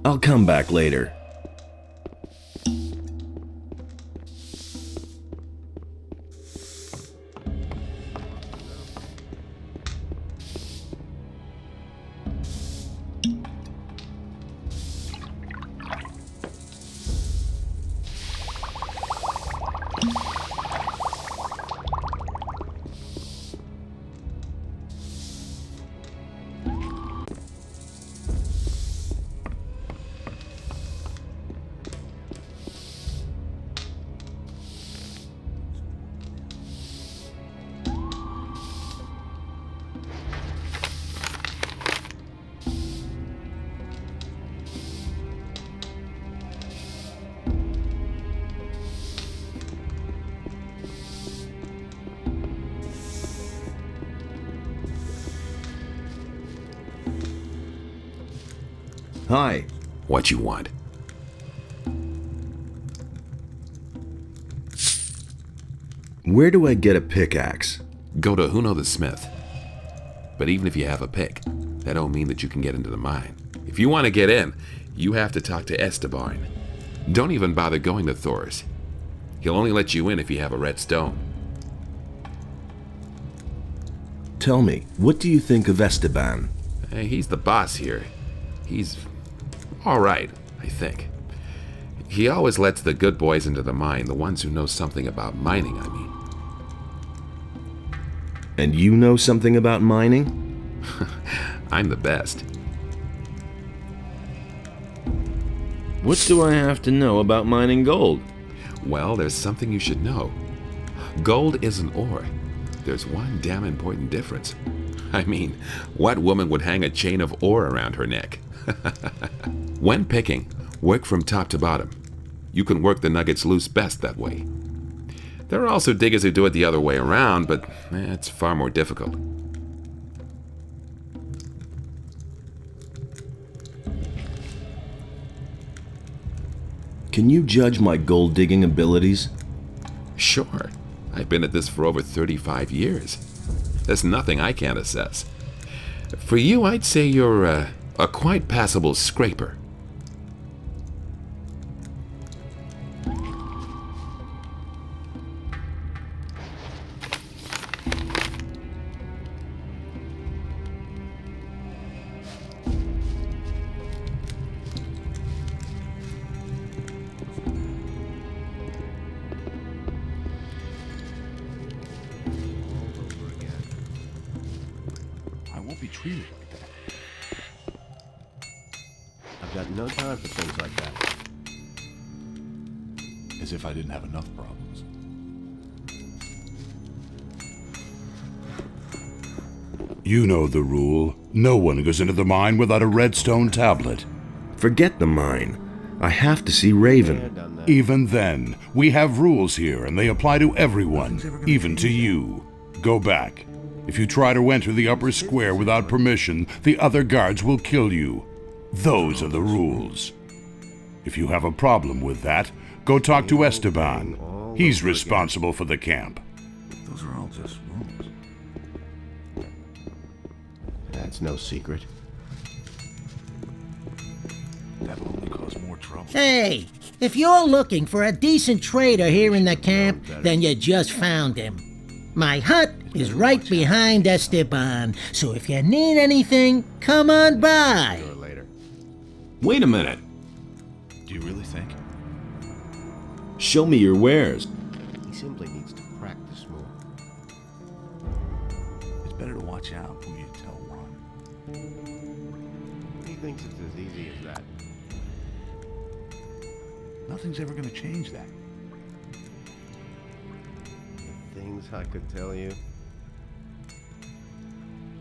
I'll come back later. Hi. What you want? Where do I get a pickaxe? Go to Huno the Smith. But even if you have a pick, that don't mean that you can get into the mine. If you want to get in, you have to talk to Esteban. Don't even bother going to Thor's. He'll only let you in if you have a red stone. Tell me, what do you think of Esteban? Hey, he's the boss here. He's all right, I think. He always lets the good boys into the mine, the ones who know something about mining, I mean. And you know something about mining? I'm the best. What do I have to know about mining gold? Well, there's something you should know. Gold isn't ore. There's one damn important difference. I mean, what woman would hang a chain of ore around her neck? When picking, work from top to bottom. You can work the nuggets loose best that way. There are also diggers who do it the other way around, but it's far more difficult. Can you judge my gold digging abilities? Sure. I've been at this for over 35 years. There's nothing I can't assess. For you, I'd say you're a quite passable scraper. I won't be treated like that. I've got no time for things like that. As if I didn't have enough problems. You know the rule. No one goes into the mine without a redstone tablet. Forget the mine. I have to see Raven. Done that. Even then, we have rules here, and they apply to everyone, even to you. Go back. If you try to enter the upper square without permission, the other guards will kill you. Those are the rules. If you have a problem with that, go talk to Esteban. He's responsible for the camp. Those are all just rules. That's no secret. That'll only cause more trouble. Hey, if you're looking for a decent trader here in the camp, then you just found him. My hut is right behind Esteban, so if you need anything, come on by. Or later. Wait a minute. Do you really think? Show me your wares. He simply needs to practice more. It's better to watch out who you tell one. He thinks it's as easy as that. Nothing's ever gonna change that. The things I could tell you.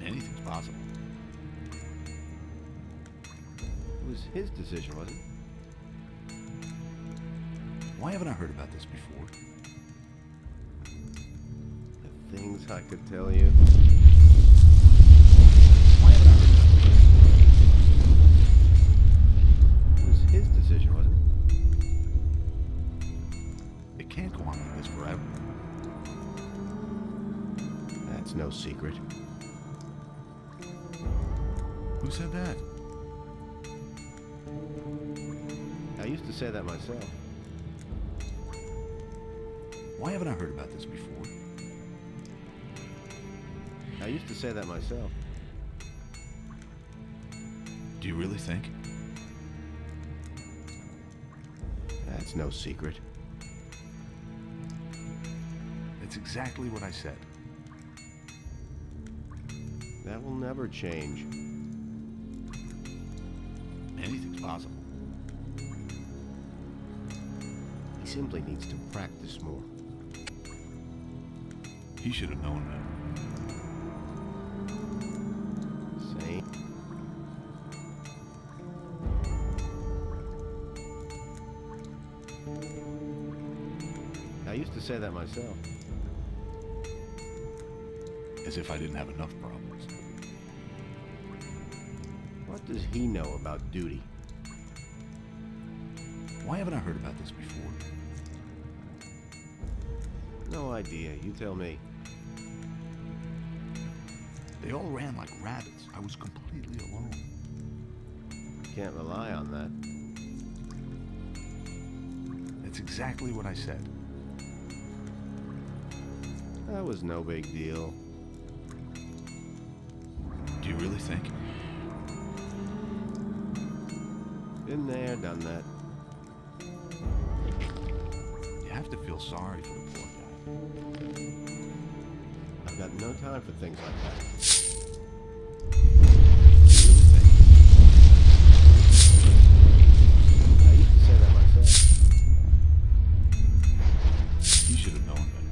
Anything's possible. It was his decision, wasn't it? Why haven't I heard about this before? The things I could tell you. Why haven't I heard about It was his decision, wasn't it? this? It can't go on like this forever. That's no secret. Who said that? I used to say that myself. Why haven't I heard about this before? I used to say that myself. Do you really think? That's no secret. That's exactly what I said. That will never change. Anything's possible. He simply needs to practice more. He should have known that. Same. I used to say that myself. As if I didn't have enough problems. What does he know about duty? Why haven't I heard about this before? No idea. You tell me. They all ran like rabbits. I was completely alone. Can't rely on that. That's exactly what I said. That was no big deal. Do you really think? Been there, done that. You have to feel sorry for the poor guy. I've got no time for things like that. I used to say that myself. You should have known better.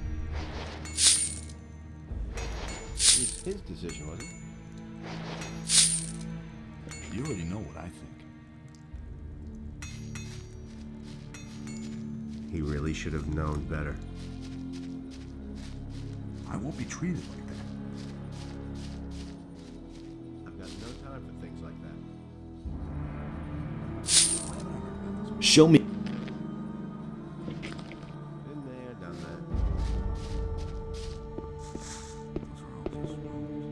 It was his decision, wasn't it? You already know what I think. He really should have known better. I won't be treated like that. I've got no time for things like that. Show me. Been there, done that. Those are all just rumors.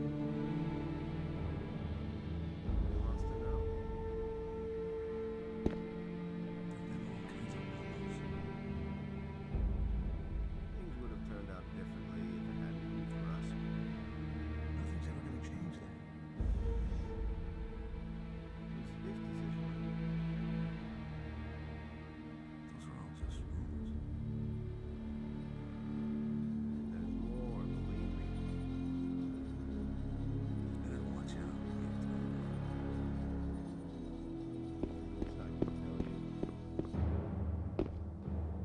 Who wants to know? There've been all kinds of rumors. Things would have turned out differently if it hadn't been for us. Nothing's ever gonna change that. It was his decision. Those are all just rumors. There's more, believe me. Better watch out. Things I can tell you.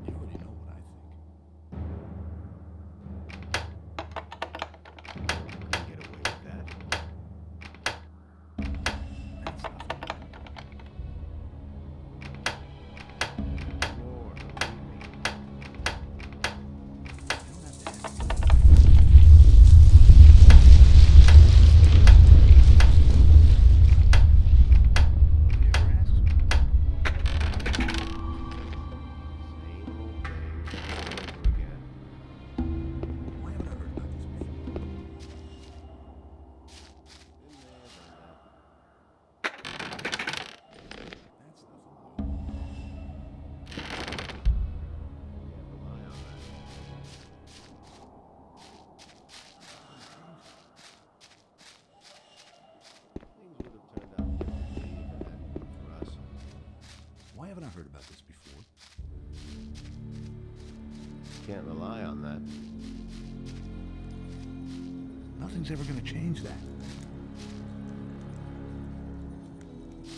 You already know what I think. Couldn't get away with that. That's nothing. More, believe me. You don't have to ask me. Nobody ever asks me. Same old thing over again. Why haven't I heard about this before? Been there, done that. That's nothing new. Can't rely on that. Things would have turned out differently if it hadn't been for us. Why haven't I heard about this before? Can't rely on that. Nothing's ever gonna change that.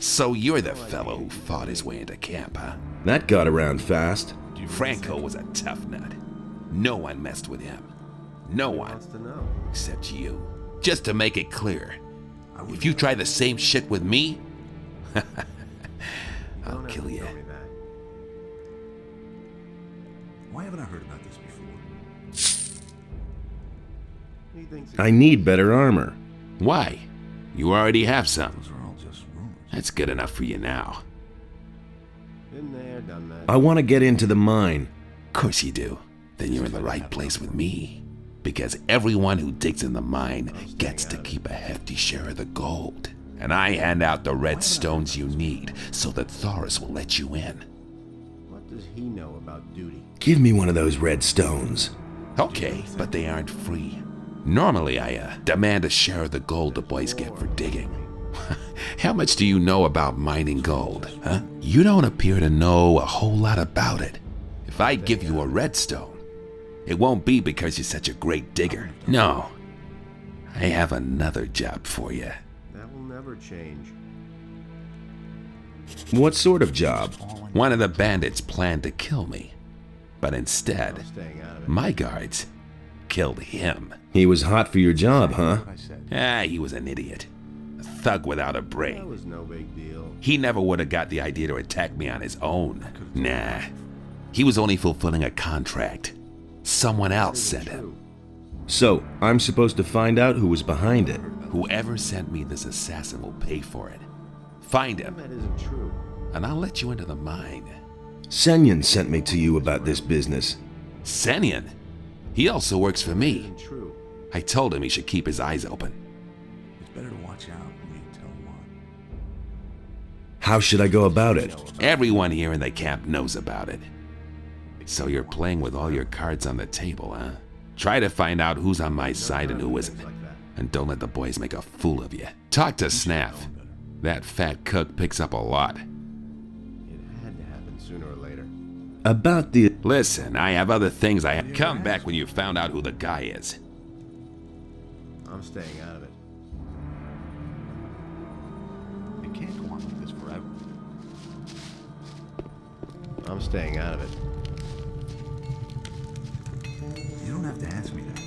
So you're the fellow who fought his way into camp, huh? That got around fast. Franco was a tough nut. No one messed with him. No Who one, wants to know? except you. Just to make it clear, if you try the same shit with me, I'll Don't have kill to you. tell me that. Why haven't I heard about this before? He thinks I need better armor. Why? You already have some. Those are all just rumors. That's good enough for you now. been there, done that. I want to get into the mine. Of course you do. Then you're in the right place with me. Because everyone who digs in the mine gets to keep a hefty share of the gold. And I hand out the red stones you need so that Thoris will let you in. What does he know about duty? Give me one of those red stones. Okay, but they aren't free. Normally I demand a share of the gold the boys get for digging. How much do you know about mining gold, huh? You don't appear to know a whole lot about it. If I give you a redstone, it won't be because you're such a great digger. No. I have another job for you. That will never change. What sort of job? One of the bandits planned to kill me. But instead, I'm staying out of it. my guards killed him. He was hot for your job, huh? What I said. He was an idiot. A thug without a That brain. was no big deal. He never would have got the idea to attack me on his own. Nah. He was only fulfilling a contract. Someone else sent him. So, I'm supposed to find out who was behind it. Whoever sent me this assassin will pay for it. Find him, That isn't true. and I'll let you into the mine. Senyan sent me to you about this business. Senyan? He also works for me. Isn't true. I told him he should keep his eyes open. It's better to watch out when you tell one. How should I go about it? Everyone here in the camp knows about it. So you're playing with all your cards on the table, huh? Try to find out who's on my side and who isn't. And don't let the boys make a fool of you. Talk to Snaff. That fat cook picks up a lot. It had to happen sooner or later. About the... Listen, I have other things I have. Come back when you found out who the guy is. I'm staying out of it. It can't go on like this forever. I'm staying out of it. You don't have to ask me that.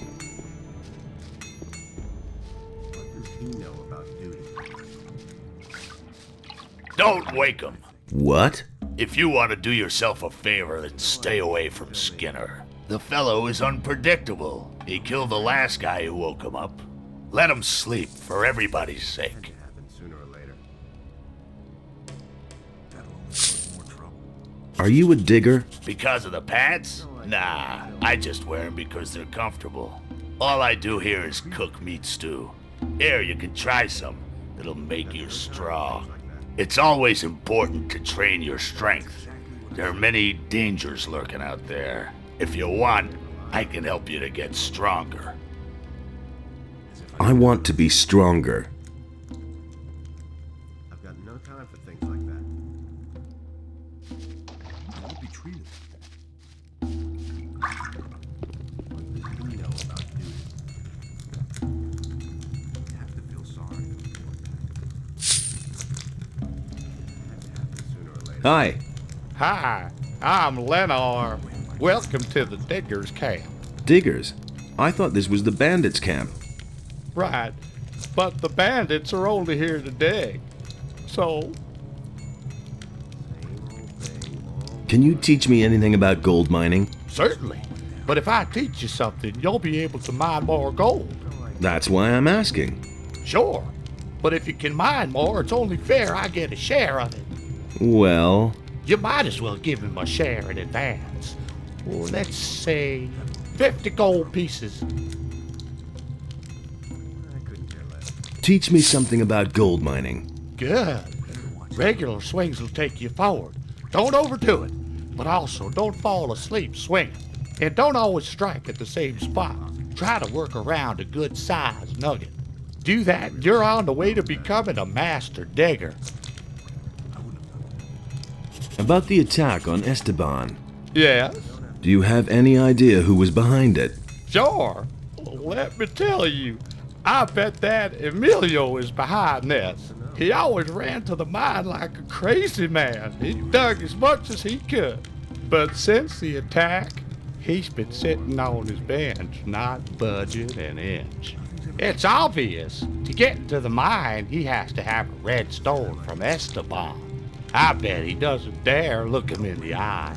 What does he know about duty? Don't wake him. What? If you want to do yourself a favor, then stay away from Skinner. The fellow is unpredictable. He killed the last guy who woke him up. Let him sleep, for everybody's sake. It happen sooner or later. That'll only cause more trouble. Are you a digger? Because of the pants? Nah, I just wear them because they're comfortable. All I do here is cook meat stew. Here, you can try some. It'll make you strong. It's always important to train your strength. There are many dangers lurking out there. If you want, I can help you to get stronger. I want to be stronger. I've got no time for things like that. You won't be treated. What does he know about duty? You have to feel sorry for people like that. It had to happen sooner or later. Hi. Hi, I'm Lennar. Welcome to the Diggers Camp. Diggers? I thought this was the bandits' camp. Right, but the bandits are only here to dig. So, Same old thing. Can you teach me anything about gold mining? certainly. But if I teach you something, you'll be able to mine more gold. That's why I'm asking. Sure. But if you can mine more, it's only fair I get a share of it. Well, You might as well give him a share in advance. Well, let's say 50 gold pieces. I couldn't care less. teach me something about gold mining. Good. Regular swings will take you forward. Don't overdo it. But also, don't fall asleep swinging. And don't always strike at the same spot. Try to work around a good-sized nugget. Do that, and you're on the way to becoming a master digger. About the attack on Esteban. Yes? Do you have any idea who was behind it? Sure. Let me tell you, I bet that Emilio is behind this. He always ran to the mine like a crazy man. He dug as much as he could. But since the attack, he's been sitting on his bench, not budging an inch. It's obvious. To get into the mine, he has to have a red stone from Esteban. I bet he doesn't dare look him in the eye.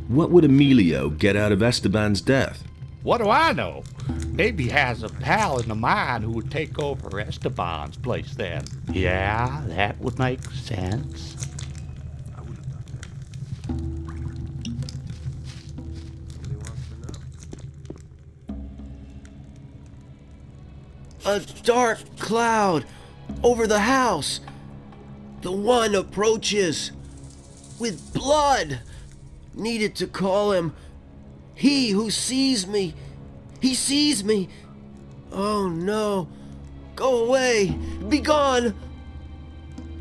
What would Emilio get out of Esteban's death? What do I know? Maybe he has a pal in the mine who would take over Esteban's place then. Yeah, that would make sense. I would have done Nobody wants to know. A dark cloud over the house. The one approaches with blood. Needed to call him. He who sees me. He sees me. Oh no. Go away. Be gone.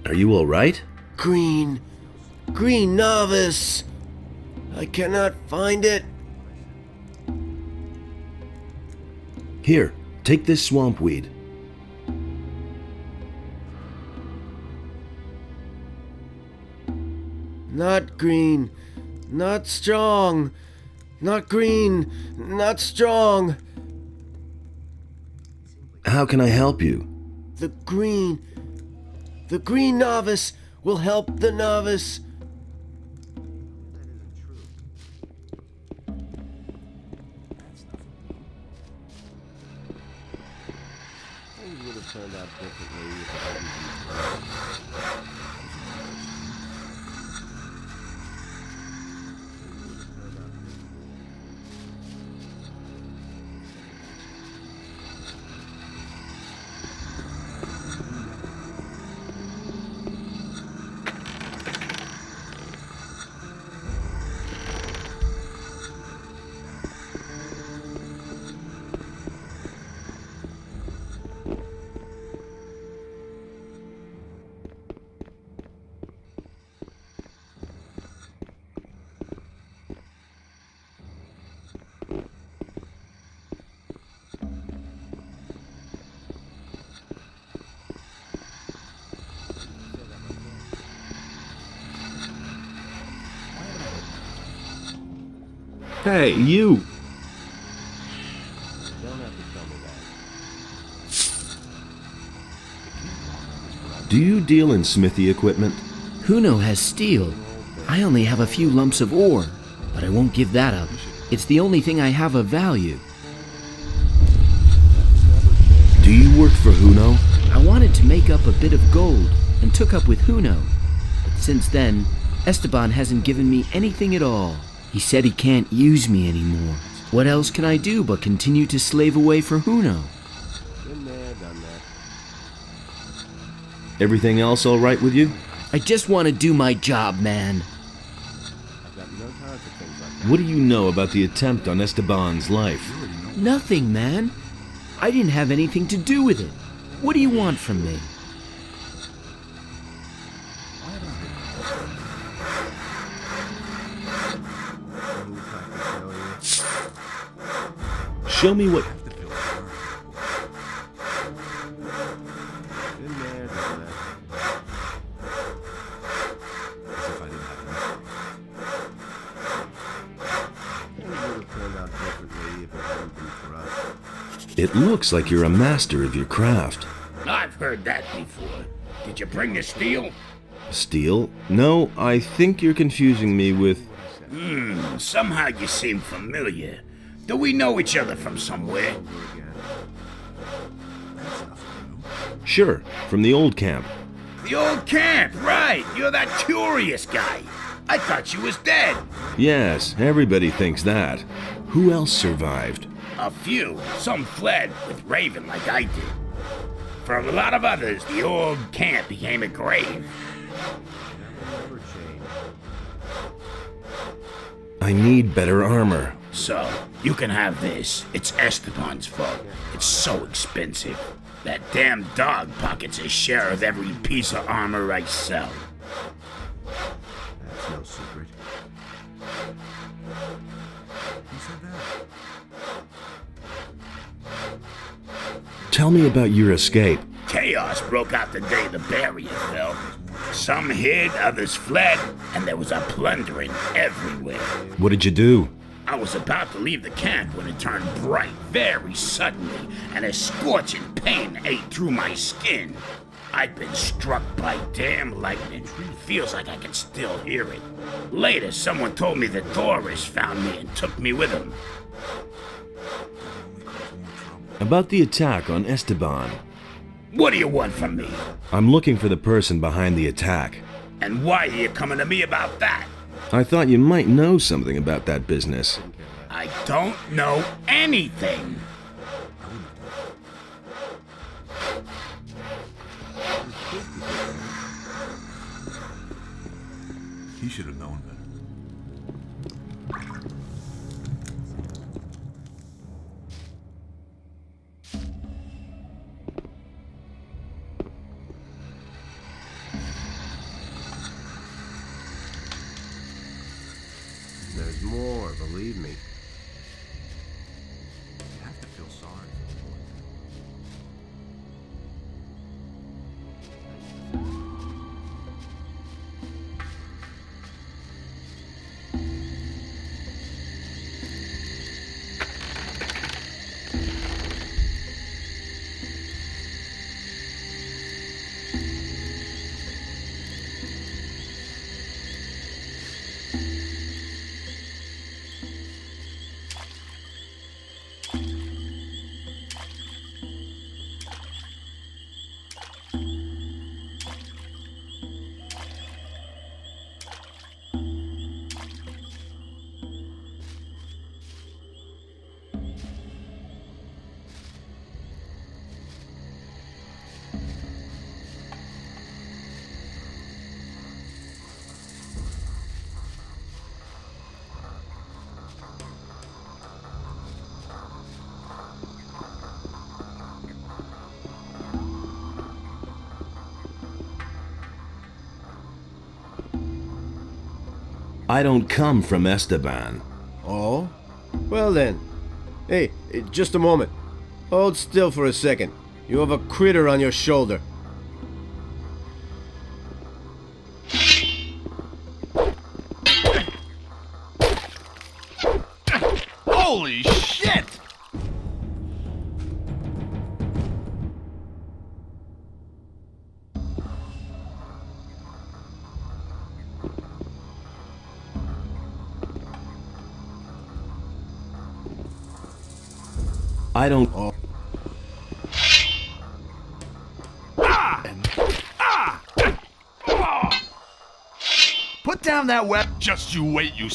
Are you all right? Green novice. I cannot find it. Here, take this swamp weed. Not green. Not strong. Not green. Not strong. How can I help you? The green novice will help the novice. Things would have turned out differently if I hadn't been Hey, you! Do you deal in smithy equipment? Huno has steel. I only have a few lumps of ore, but I won't give that up. It's the only thing I have of value. Do you work for Huno? I wanted to make up a bit of gold and took up with Huno. But since then, Esteban hasn't given me anything at all. He said he can't use me anymore. What else can I do but continue to slave away for Huno? Been there, done that. Everything else all right with you? I just want to do my job, man. I've got no time for things like that. What do you know about the attempt on Esteban's life? Nothing, man. I didn't have anything to do with it. What do you want from me? Show me what... Been there, done that. As if I didn't have enough. Things would have turned out differently if it hadn't been for us. It looks like you're a master of your craft. I've heard that before. Did you bring the steel? Steel? No, I think you're confusing me with... Somehow you seem familiar. Do we know each other from somewhere? Sure, from the old camp. The old camp, right. You're that curious guy. I thought you was dead. Yes, everybody thinks that. Who else survived? A few. Some fled with Raven like I did. For a lot of others, the old camp became a grave. I need better armor. So, you can have this. It's Esteban's fault. It's so expensive. That damn dog pockets a share of every piece of armor I sell. That's no secret. Who said that? Tell me about your escape. Chaos broke out the day the barrier fell. Some hid, others fled, and there was a plundering everywhere. What did you do? I was about to leave the camp when it turned bright very suddenly, and a scorching pain ate through my skin. I'd been struck by damn lightning. Feels like I can still hear it. Later, someone told me that Doris found me and took me with him. About the attack on Esteban. What do you want from me? I'm looking for the person behind the attack. And why are you coming to me about that? I thought you might know something about that business. I don't know anything. He should have known better. There's more, believe me. You have to feel sorry for the boy. I don't come from Esteban. Oh? Well then. Hey, just a moment. Hold still for a second. You have a critter on your shoulder. I don't. Put down that weapon. Just you wait, you.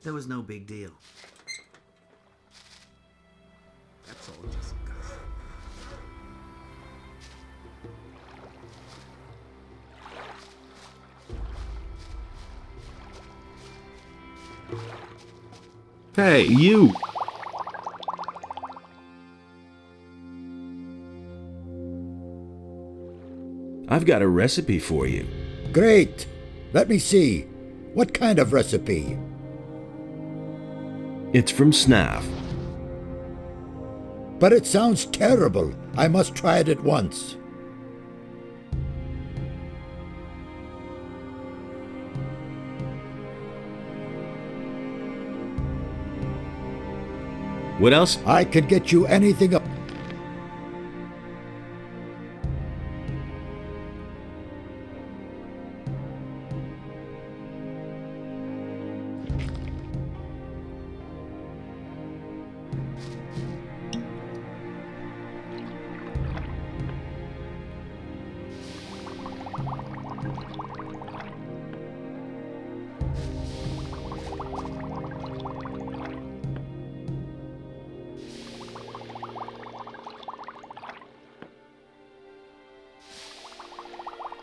There was no big deal. That's all just gossip. Hey, you! I've got a recipe for you. Great! Let me see. What kind of recipe? It's from Snaff. But it sounds terrible. I must try it at once. What else? I could get you anything.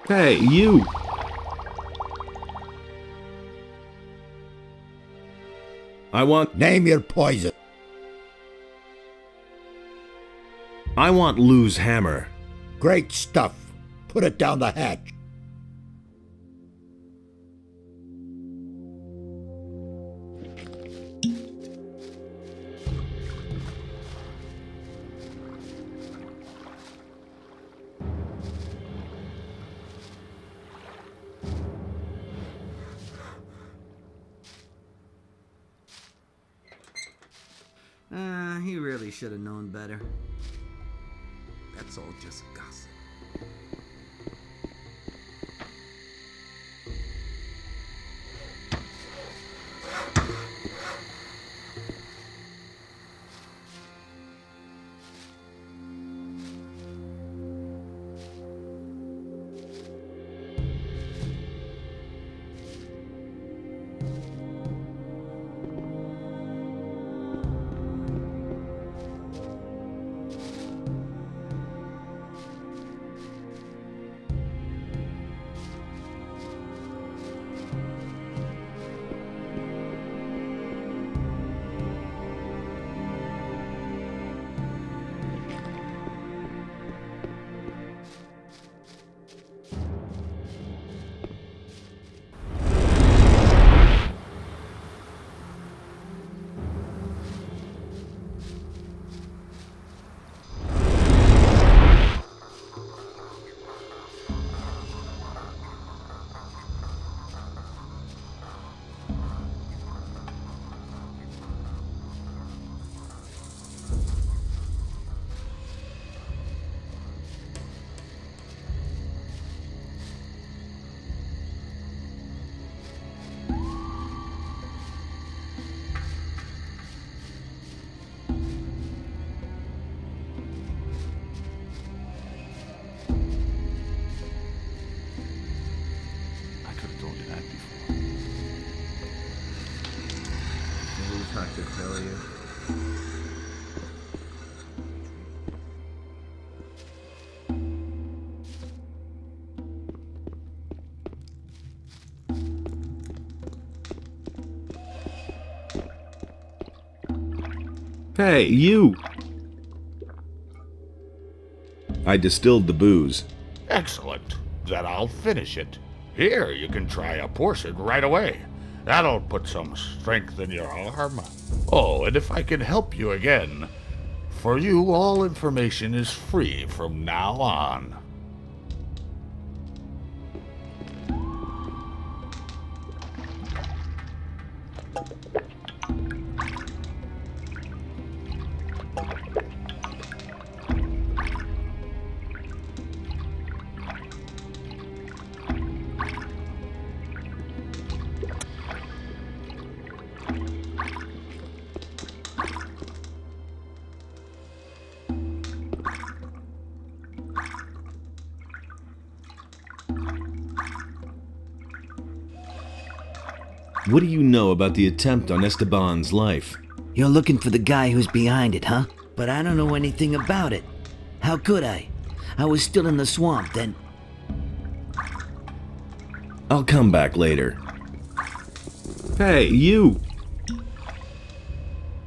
Hey, you! I want... Name your poison. I want Lou's hammer. Great stuff. Put it down the hatch. He really should have known better. That's all just gossip. not to tell you. Hey, you! I distilled the booze. Excellent. Then I'll finish it. Here, you can try a portion right away. That'll put some strength in your arm. Oh, and if I can help you again, for you all information is free from now on. What do you know about the attempt on Esteban's life? You're looking for the guy who's behind it, huh? But I don't know anything about it. How could I? I was still in the swamp then. I'll come back later. Hey, you!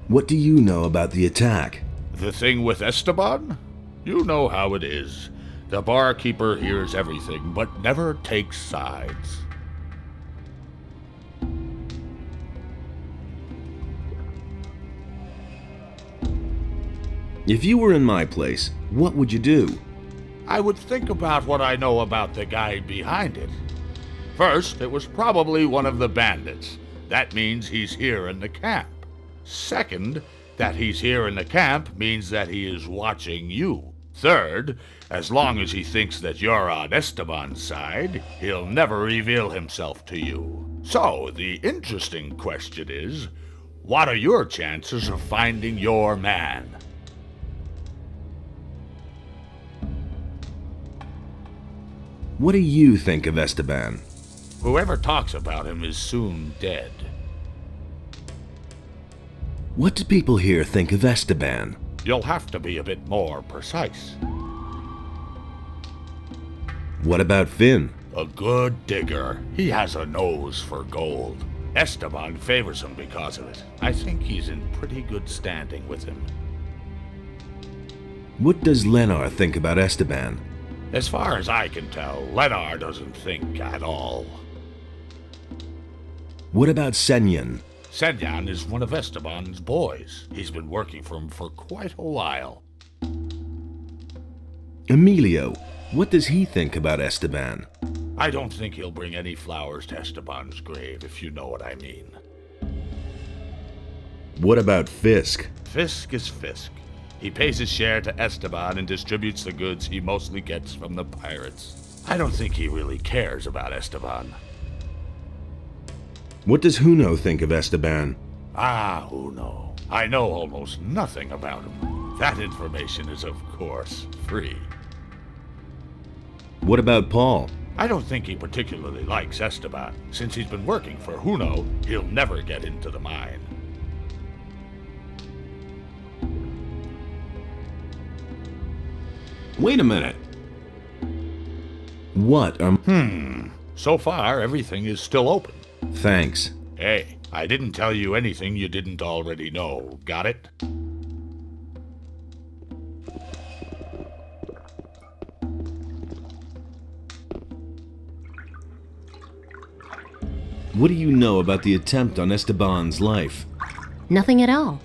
What do you know about the attack? The thing with Esteban? You know how it is. The barkeeper hears everything, but never takes sides. If you were in my place, what would you do? I would think about what I know about the guy behind it. First, it was probably one of the bandits. That means he's here in the camp. Second, that he's here in the camp means that he is watching you. Third, as long as he thinks that you're on Esteban's side, he'll never reveal himself to you. So, the interesting question is, what are your chances of finding your man? What do you think of Esteban? Whoever talks about him is soon dead. What do people here think of Esteban? You'll have to be a bit more precise. What about Finn? A good digger. He has a nose for gold. Esteban favors him because of it. I think he's in pretty good standing with him. What does Lenar think about Esteban? As far as I can tell, Lenar doesn't think at all. What about Senyan? Senyan is one of Esteban's boys. He's been working for him for quite a while. Emilio, what does he think about Esteban? I don't think he'll bring any flowers to Esteban's grave, if you know what I mean. What about Fisk? Fisk is Fisk. He pays his share to Esteban and distributes the goods he mostly gets from the pirates. I don't think he really cares about Esteban. What does Huno think of Esteban? Ah, Huno. I know almost nothing about him. That information is, of course, free. What about Paul? I don't think he particularly likes Esteban. Since he's been working for Huno, he'll never get into the mine. Wait a minute. What? So far, everything is still open. Thanks. Hey, I didn't tell you anything you didn't already know. Got it? What do you know about the attempt on Esteban's life? Nothing at all.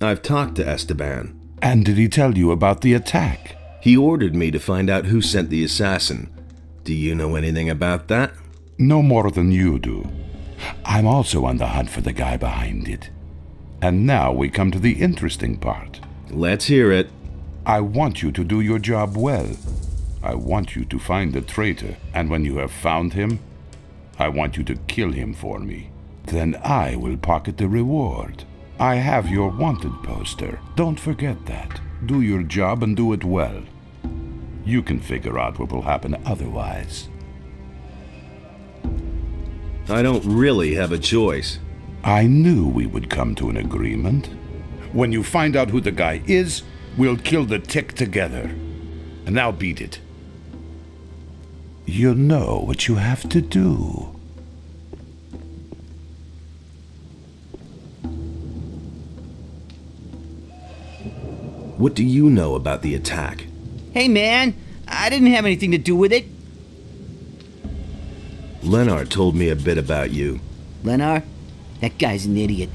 I've talked to Esteban. And did he tell you about the attack? He ordered me to find out who sent the assassin. Do you know anything about that? No more than you do. I'm also on the hunt for the guy behind it. And now we come to the interesting part. Let's hear it. I want you to do your job well. I want you to find the traitor, and when you have found him, I want you to kill him for me. Then I will pocket the reward. I have your wanted poster. Don't forget that. Do your job and do it well. You can figure out what will happen otherwise. I don't really have a choice. I knew we would come to an agreement. When you find out who the guy is, we'll kill the tick together. And now beat it. You know what you have to do. What do you know about the attack? Hey man, I didn't have anything to do with it. Leonard told me a bit about you. Lenar? That guy's an idiot.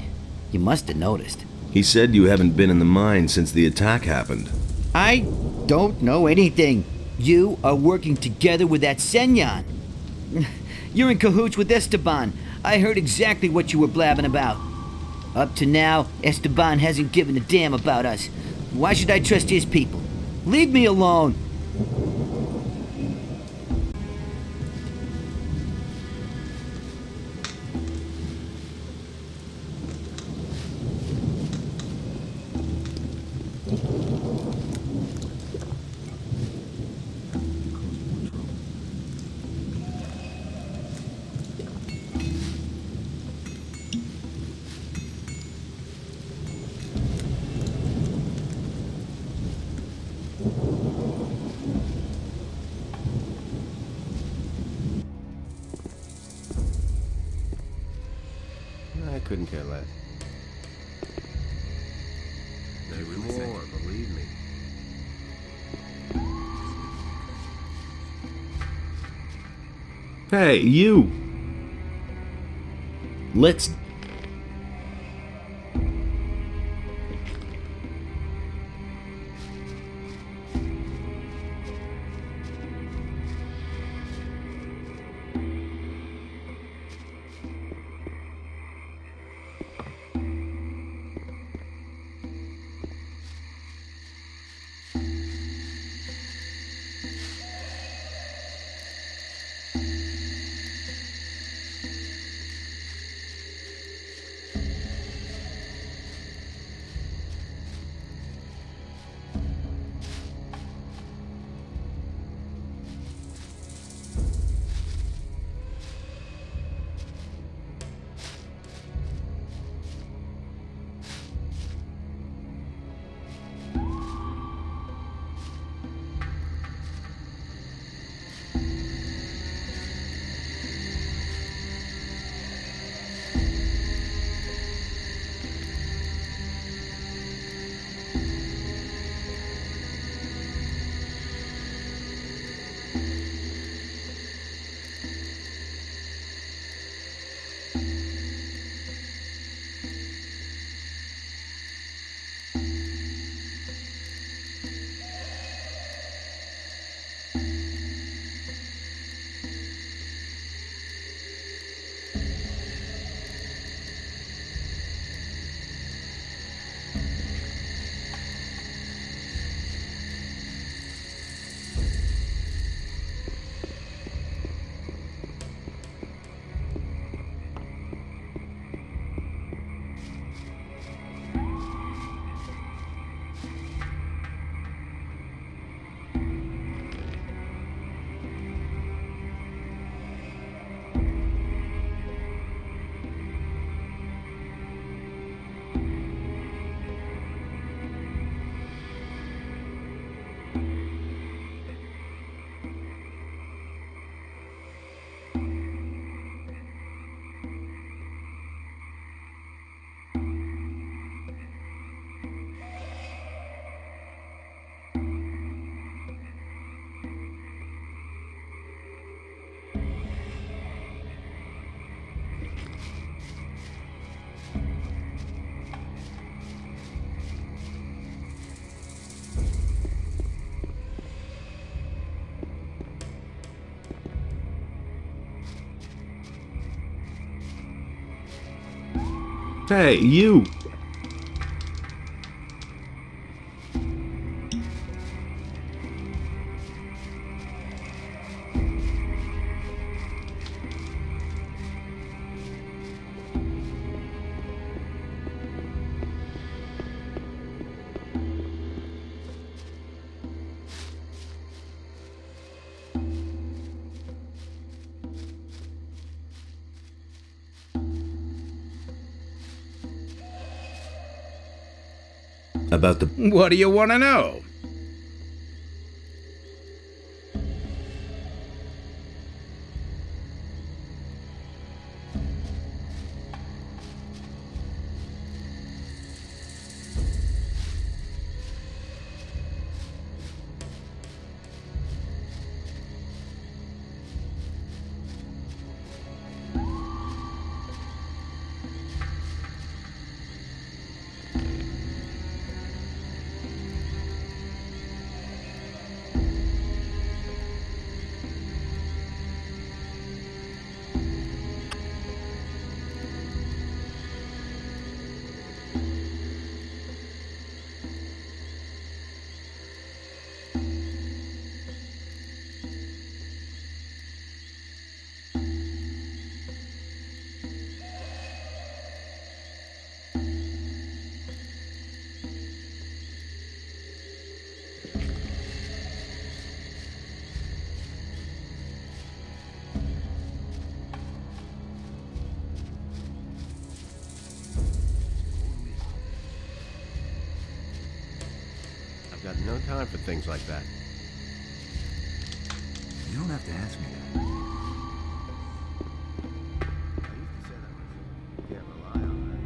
You must have noticed. He said you haven't been in the mine since the attack happened. I don't know anything. You are working together with that Senyan. You're in cahoots with Esteban. I heard exactly what you were blabbing about. Up to now, Esteban hasn't given a damn about us. Why should I trust his people? Leave me alone. I couldn't care less. There's more, believe me. Hey, you! Let's... Hey, you! About the... What do you want to know? I've got no time for things like that. You don't have to ask me that. I used to say that myself. You can't rely on that.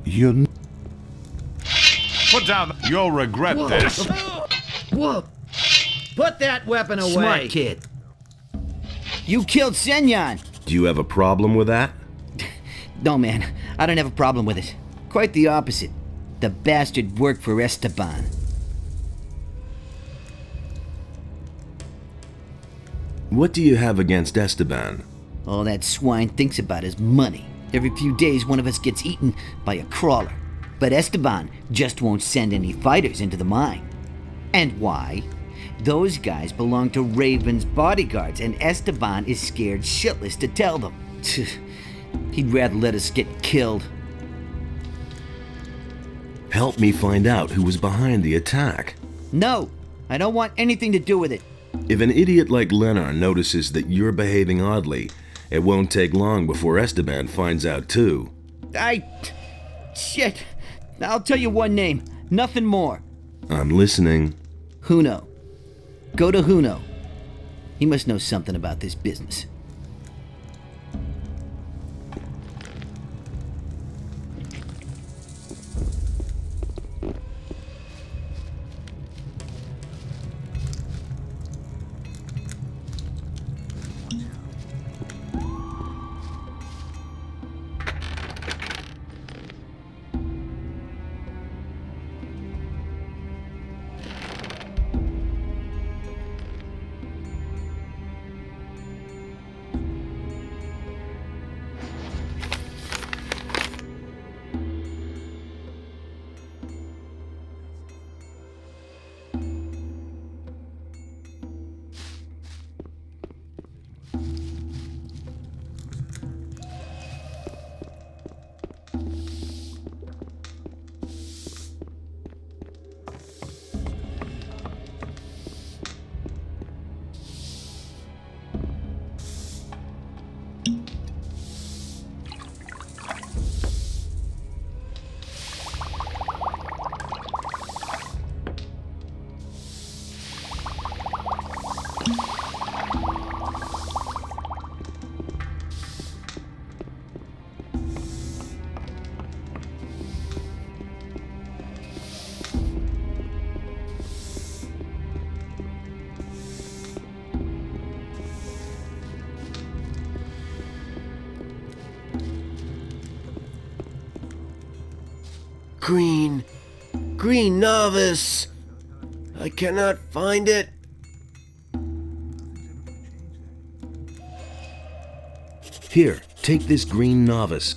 You... Put down. You'll regret this. Whoa! Put that weapon away! Smart kid. You killed Senyan! Do you have a problem with that? No, man. I don't have a problem with it. Quite the opposite. The bastard worked for Esteban. What do you have against Esteban? All that swine thinks about is money. Every few days, one of us gets eaten by a crawler. But Esteban just won't send any fighters into the mine. And why? Those guys belong to Raven's bodyguards, and Esteban is scared shitless to tell them. He'd rather let us get killed. Help me find out who was behind the attack. No, I don't want anything to do with it. If an idiot like Leonard notices that you're behaving oddly, it won't take long before Esteban finds out too. Shit. I'll tell you one name. Nothing more. I'm listening. Huno. Go to Huno. He must know something about this business. Green novice. I cannot find it. Here, take this green novice.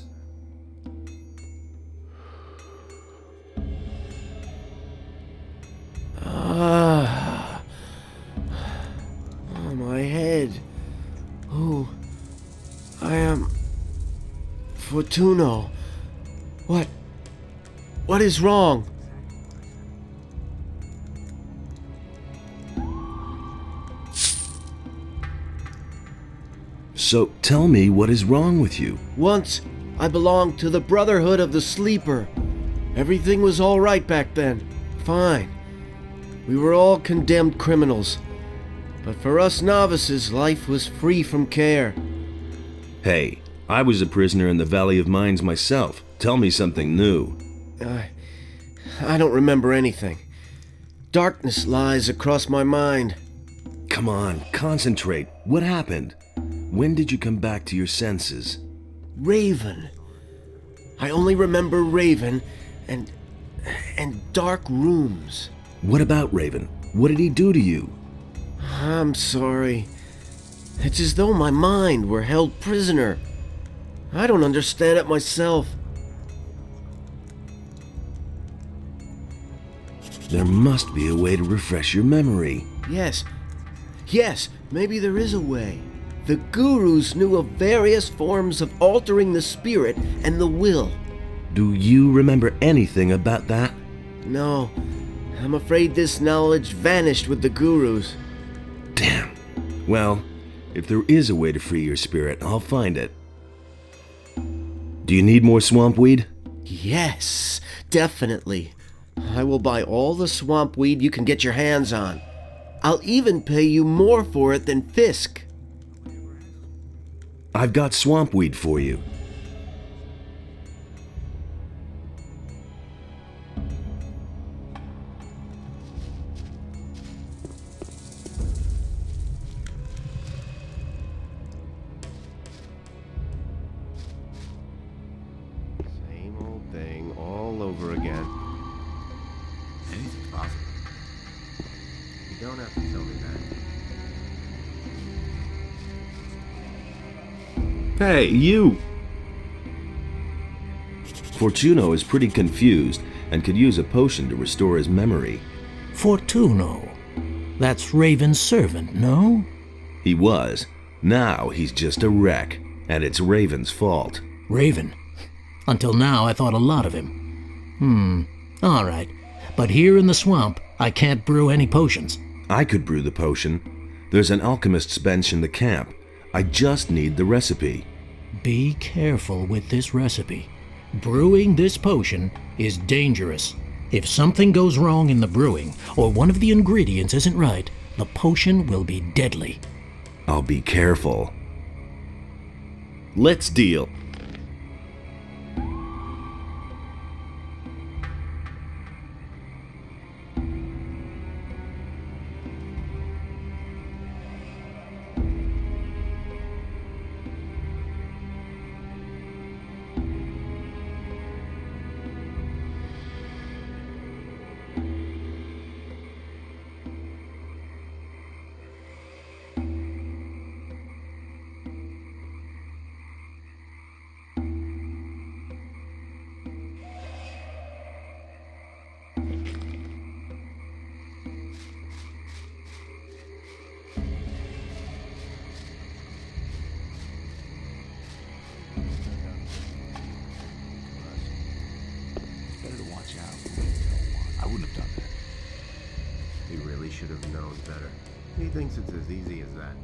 Ah. Oh, my head. Oh, I am Fortuno. What is wrong? So tell me what is wrong with you. Once I belonged to the Brotherhood of the Sleeper. Everything was all right back then. Fine. We were all condemned criminals. But for us novices, life was free from care. Hey, I was a prisoner in the Valley of Mines myself. Tell me something new. I don't remember anything. Darkness lies across my mind. Come on, concentrate. What happened? When did you come back to your senses? Raven. I only remember Raven and dark rooms. What about Raven? What did he do to you? I'm sorry. It's as though my mind were held prisoner. I don't understand it myself. There must be a way to refresh your memory. Yes, maybe there is a way. The gurus knew of various forms of altering the spirit and the will. Do you remember anything about that? No, I'm afraid this knowledge vanished with the gurus. Damn. Well, if there is a way to free your spirit, I'll find it. Do you need more swamp weed? Yes, definitely. I will buy all the swamp weed you can get your hands on. I'll even pay you more for it than Fisk. I've got swamp weed for you. Same old thing all over again. Anything's possible. You don't have to tell me that. Hey, you! Fortuno is pretty confused and could use a potion to restore his memory. Fortuno. That's Raven's servant, no? He was. Now he's just a wreck, and it's Raven's fault. Raven? Until now, I thought a lot of him. All right. But here in the swamp, I can't brew any potions. I could brew the potion. There's an alchemist's bench in the camp. I just need the recipe. Be careful with this recipe. Brewing this potion is dangerous. If something goes wrong in the brewing, or one of the ingredients isn't right, the potion will be deadly. I'll be careful. Let's deal. Should have known better. He thinks it's as easy as that.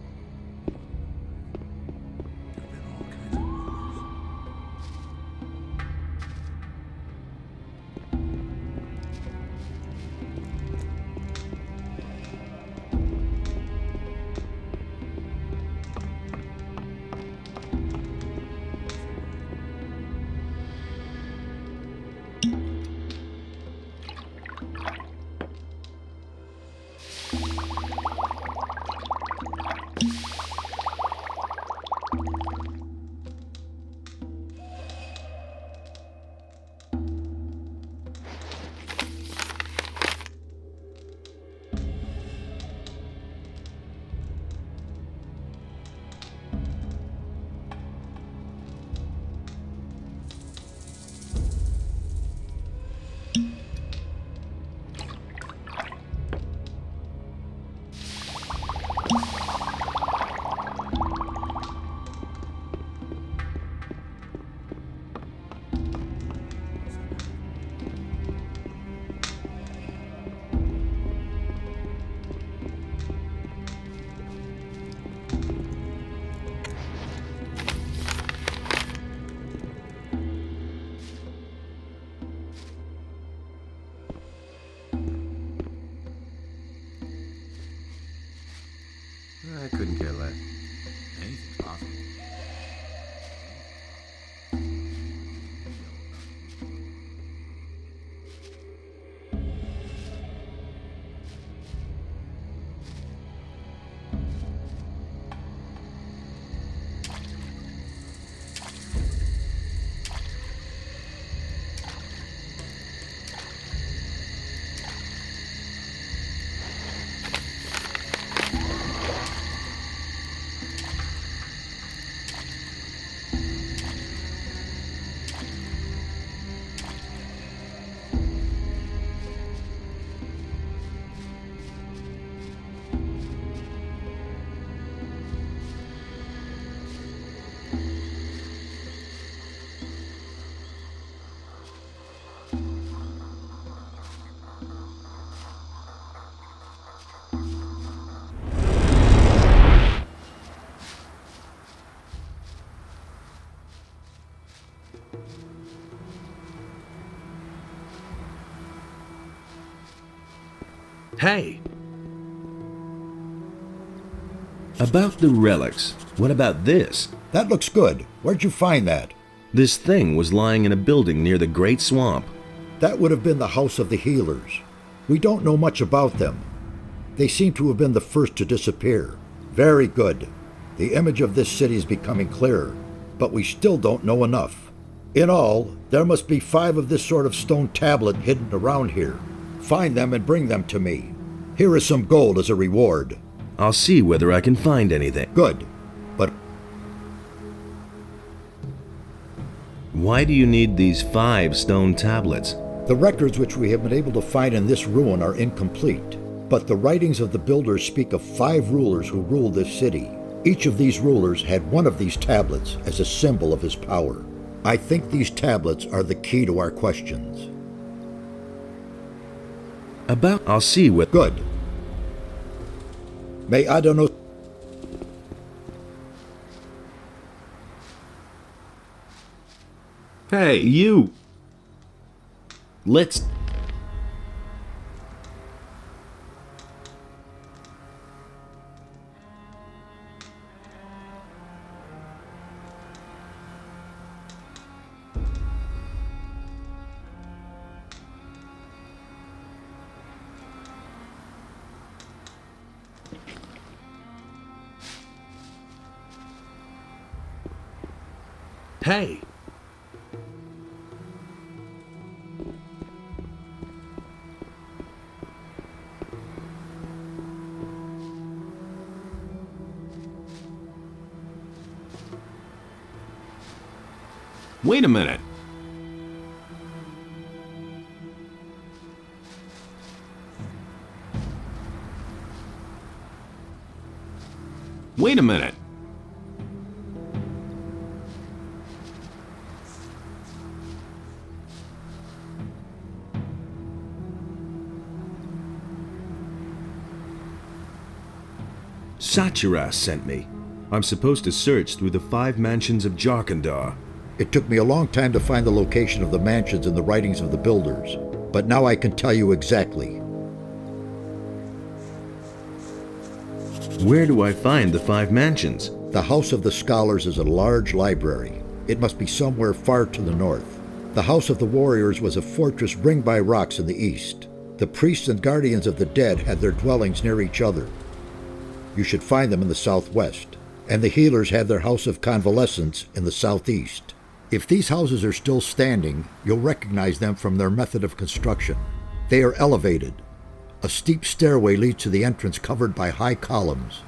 I couldn't care less. Anything's possible. Hey! About the relics, what about this? That looks good. Where'd you find that? This thing was lying in a building near the Great Swamp. That would have been the House of the Healers. We don't know much about them. They seem to have been the first to disappear. Very good. The image of this city is becoming clearer, but we still don't know enough. In all, there must be 5 of this sort of stone tablet hidden around here. Find them and bring them to me. Here is some gold as a reward. I'll see whether I can find anything. Good, but why do you need these 5 stone tablets? the records which we have been able to find in this ruin are incomplete, but the writings of the builders speak of 5 rulers who ruled this city. Each of these rulers had one of these tablets as a symbol of his power. I think these tablets are the key to our questions. I'll see what... Good. May Adono... Hey, you! Let's... Hey! Wait a minute. Wait a minute. Sachiras sent me. I'm supposed to search through the 5 mansions of Jarkandar. It took me a long time to find the location of the mansions in the writings of the builders, but now I can tell you exactly. Where do I find the 5 mansions? The House of the Scholars is a large library. It must be somewhere far to the north. The House of the Warriors was a fortress ringed by rocks in the east. The priests and guardians of the dead had their dwellings near each other. You should find them in the southwest. And the healers had their House of Convalescence in the southeast. If these houses are still standing, you'll recognize them from their method of construction. They are elevated. A steep stairway leads to the entrance covered by high columns.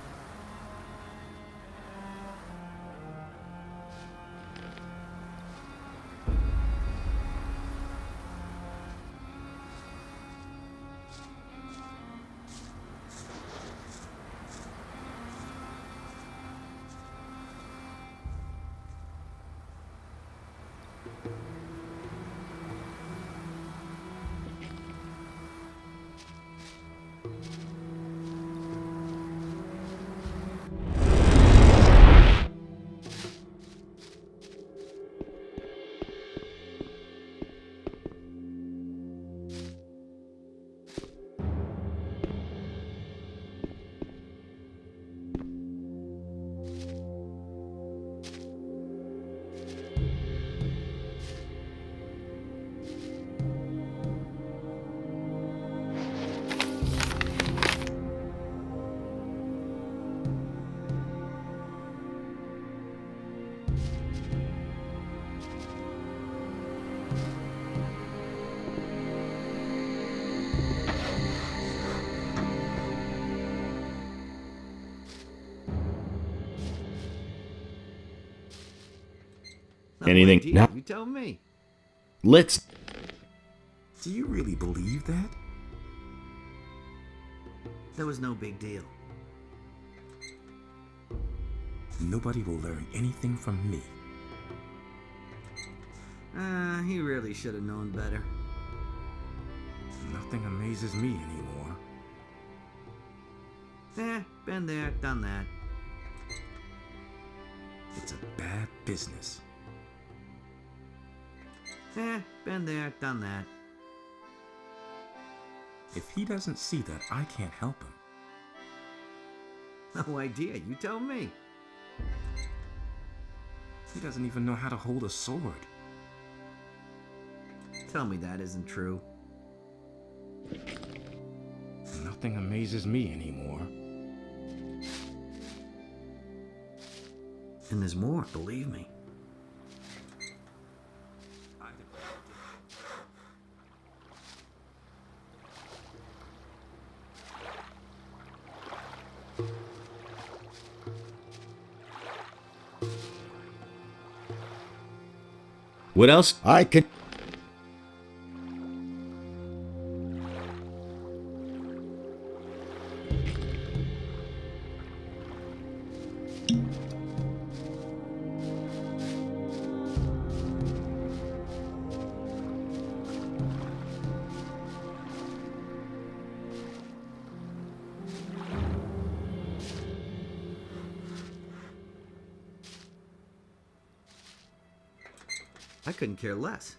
Anything idea. now? You tell me. Let's. Do you really believe that? That was no big deal. Nobody will learn anything from me. He really should have known better. Nothing amazes me anymore. Been there, done that. It's a bad business. Been there, done that. If he doesn't see that I can't help him. No idea, you tell me. He doesn't even know how to hold a sword. Tell me that isn't true. Nothing amazes me anymore. And there's more, believe me. What else? I can. I couldn't care less.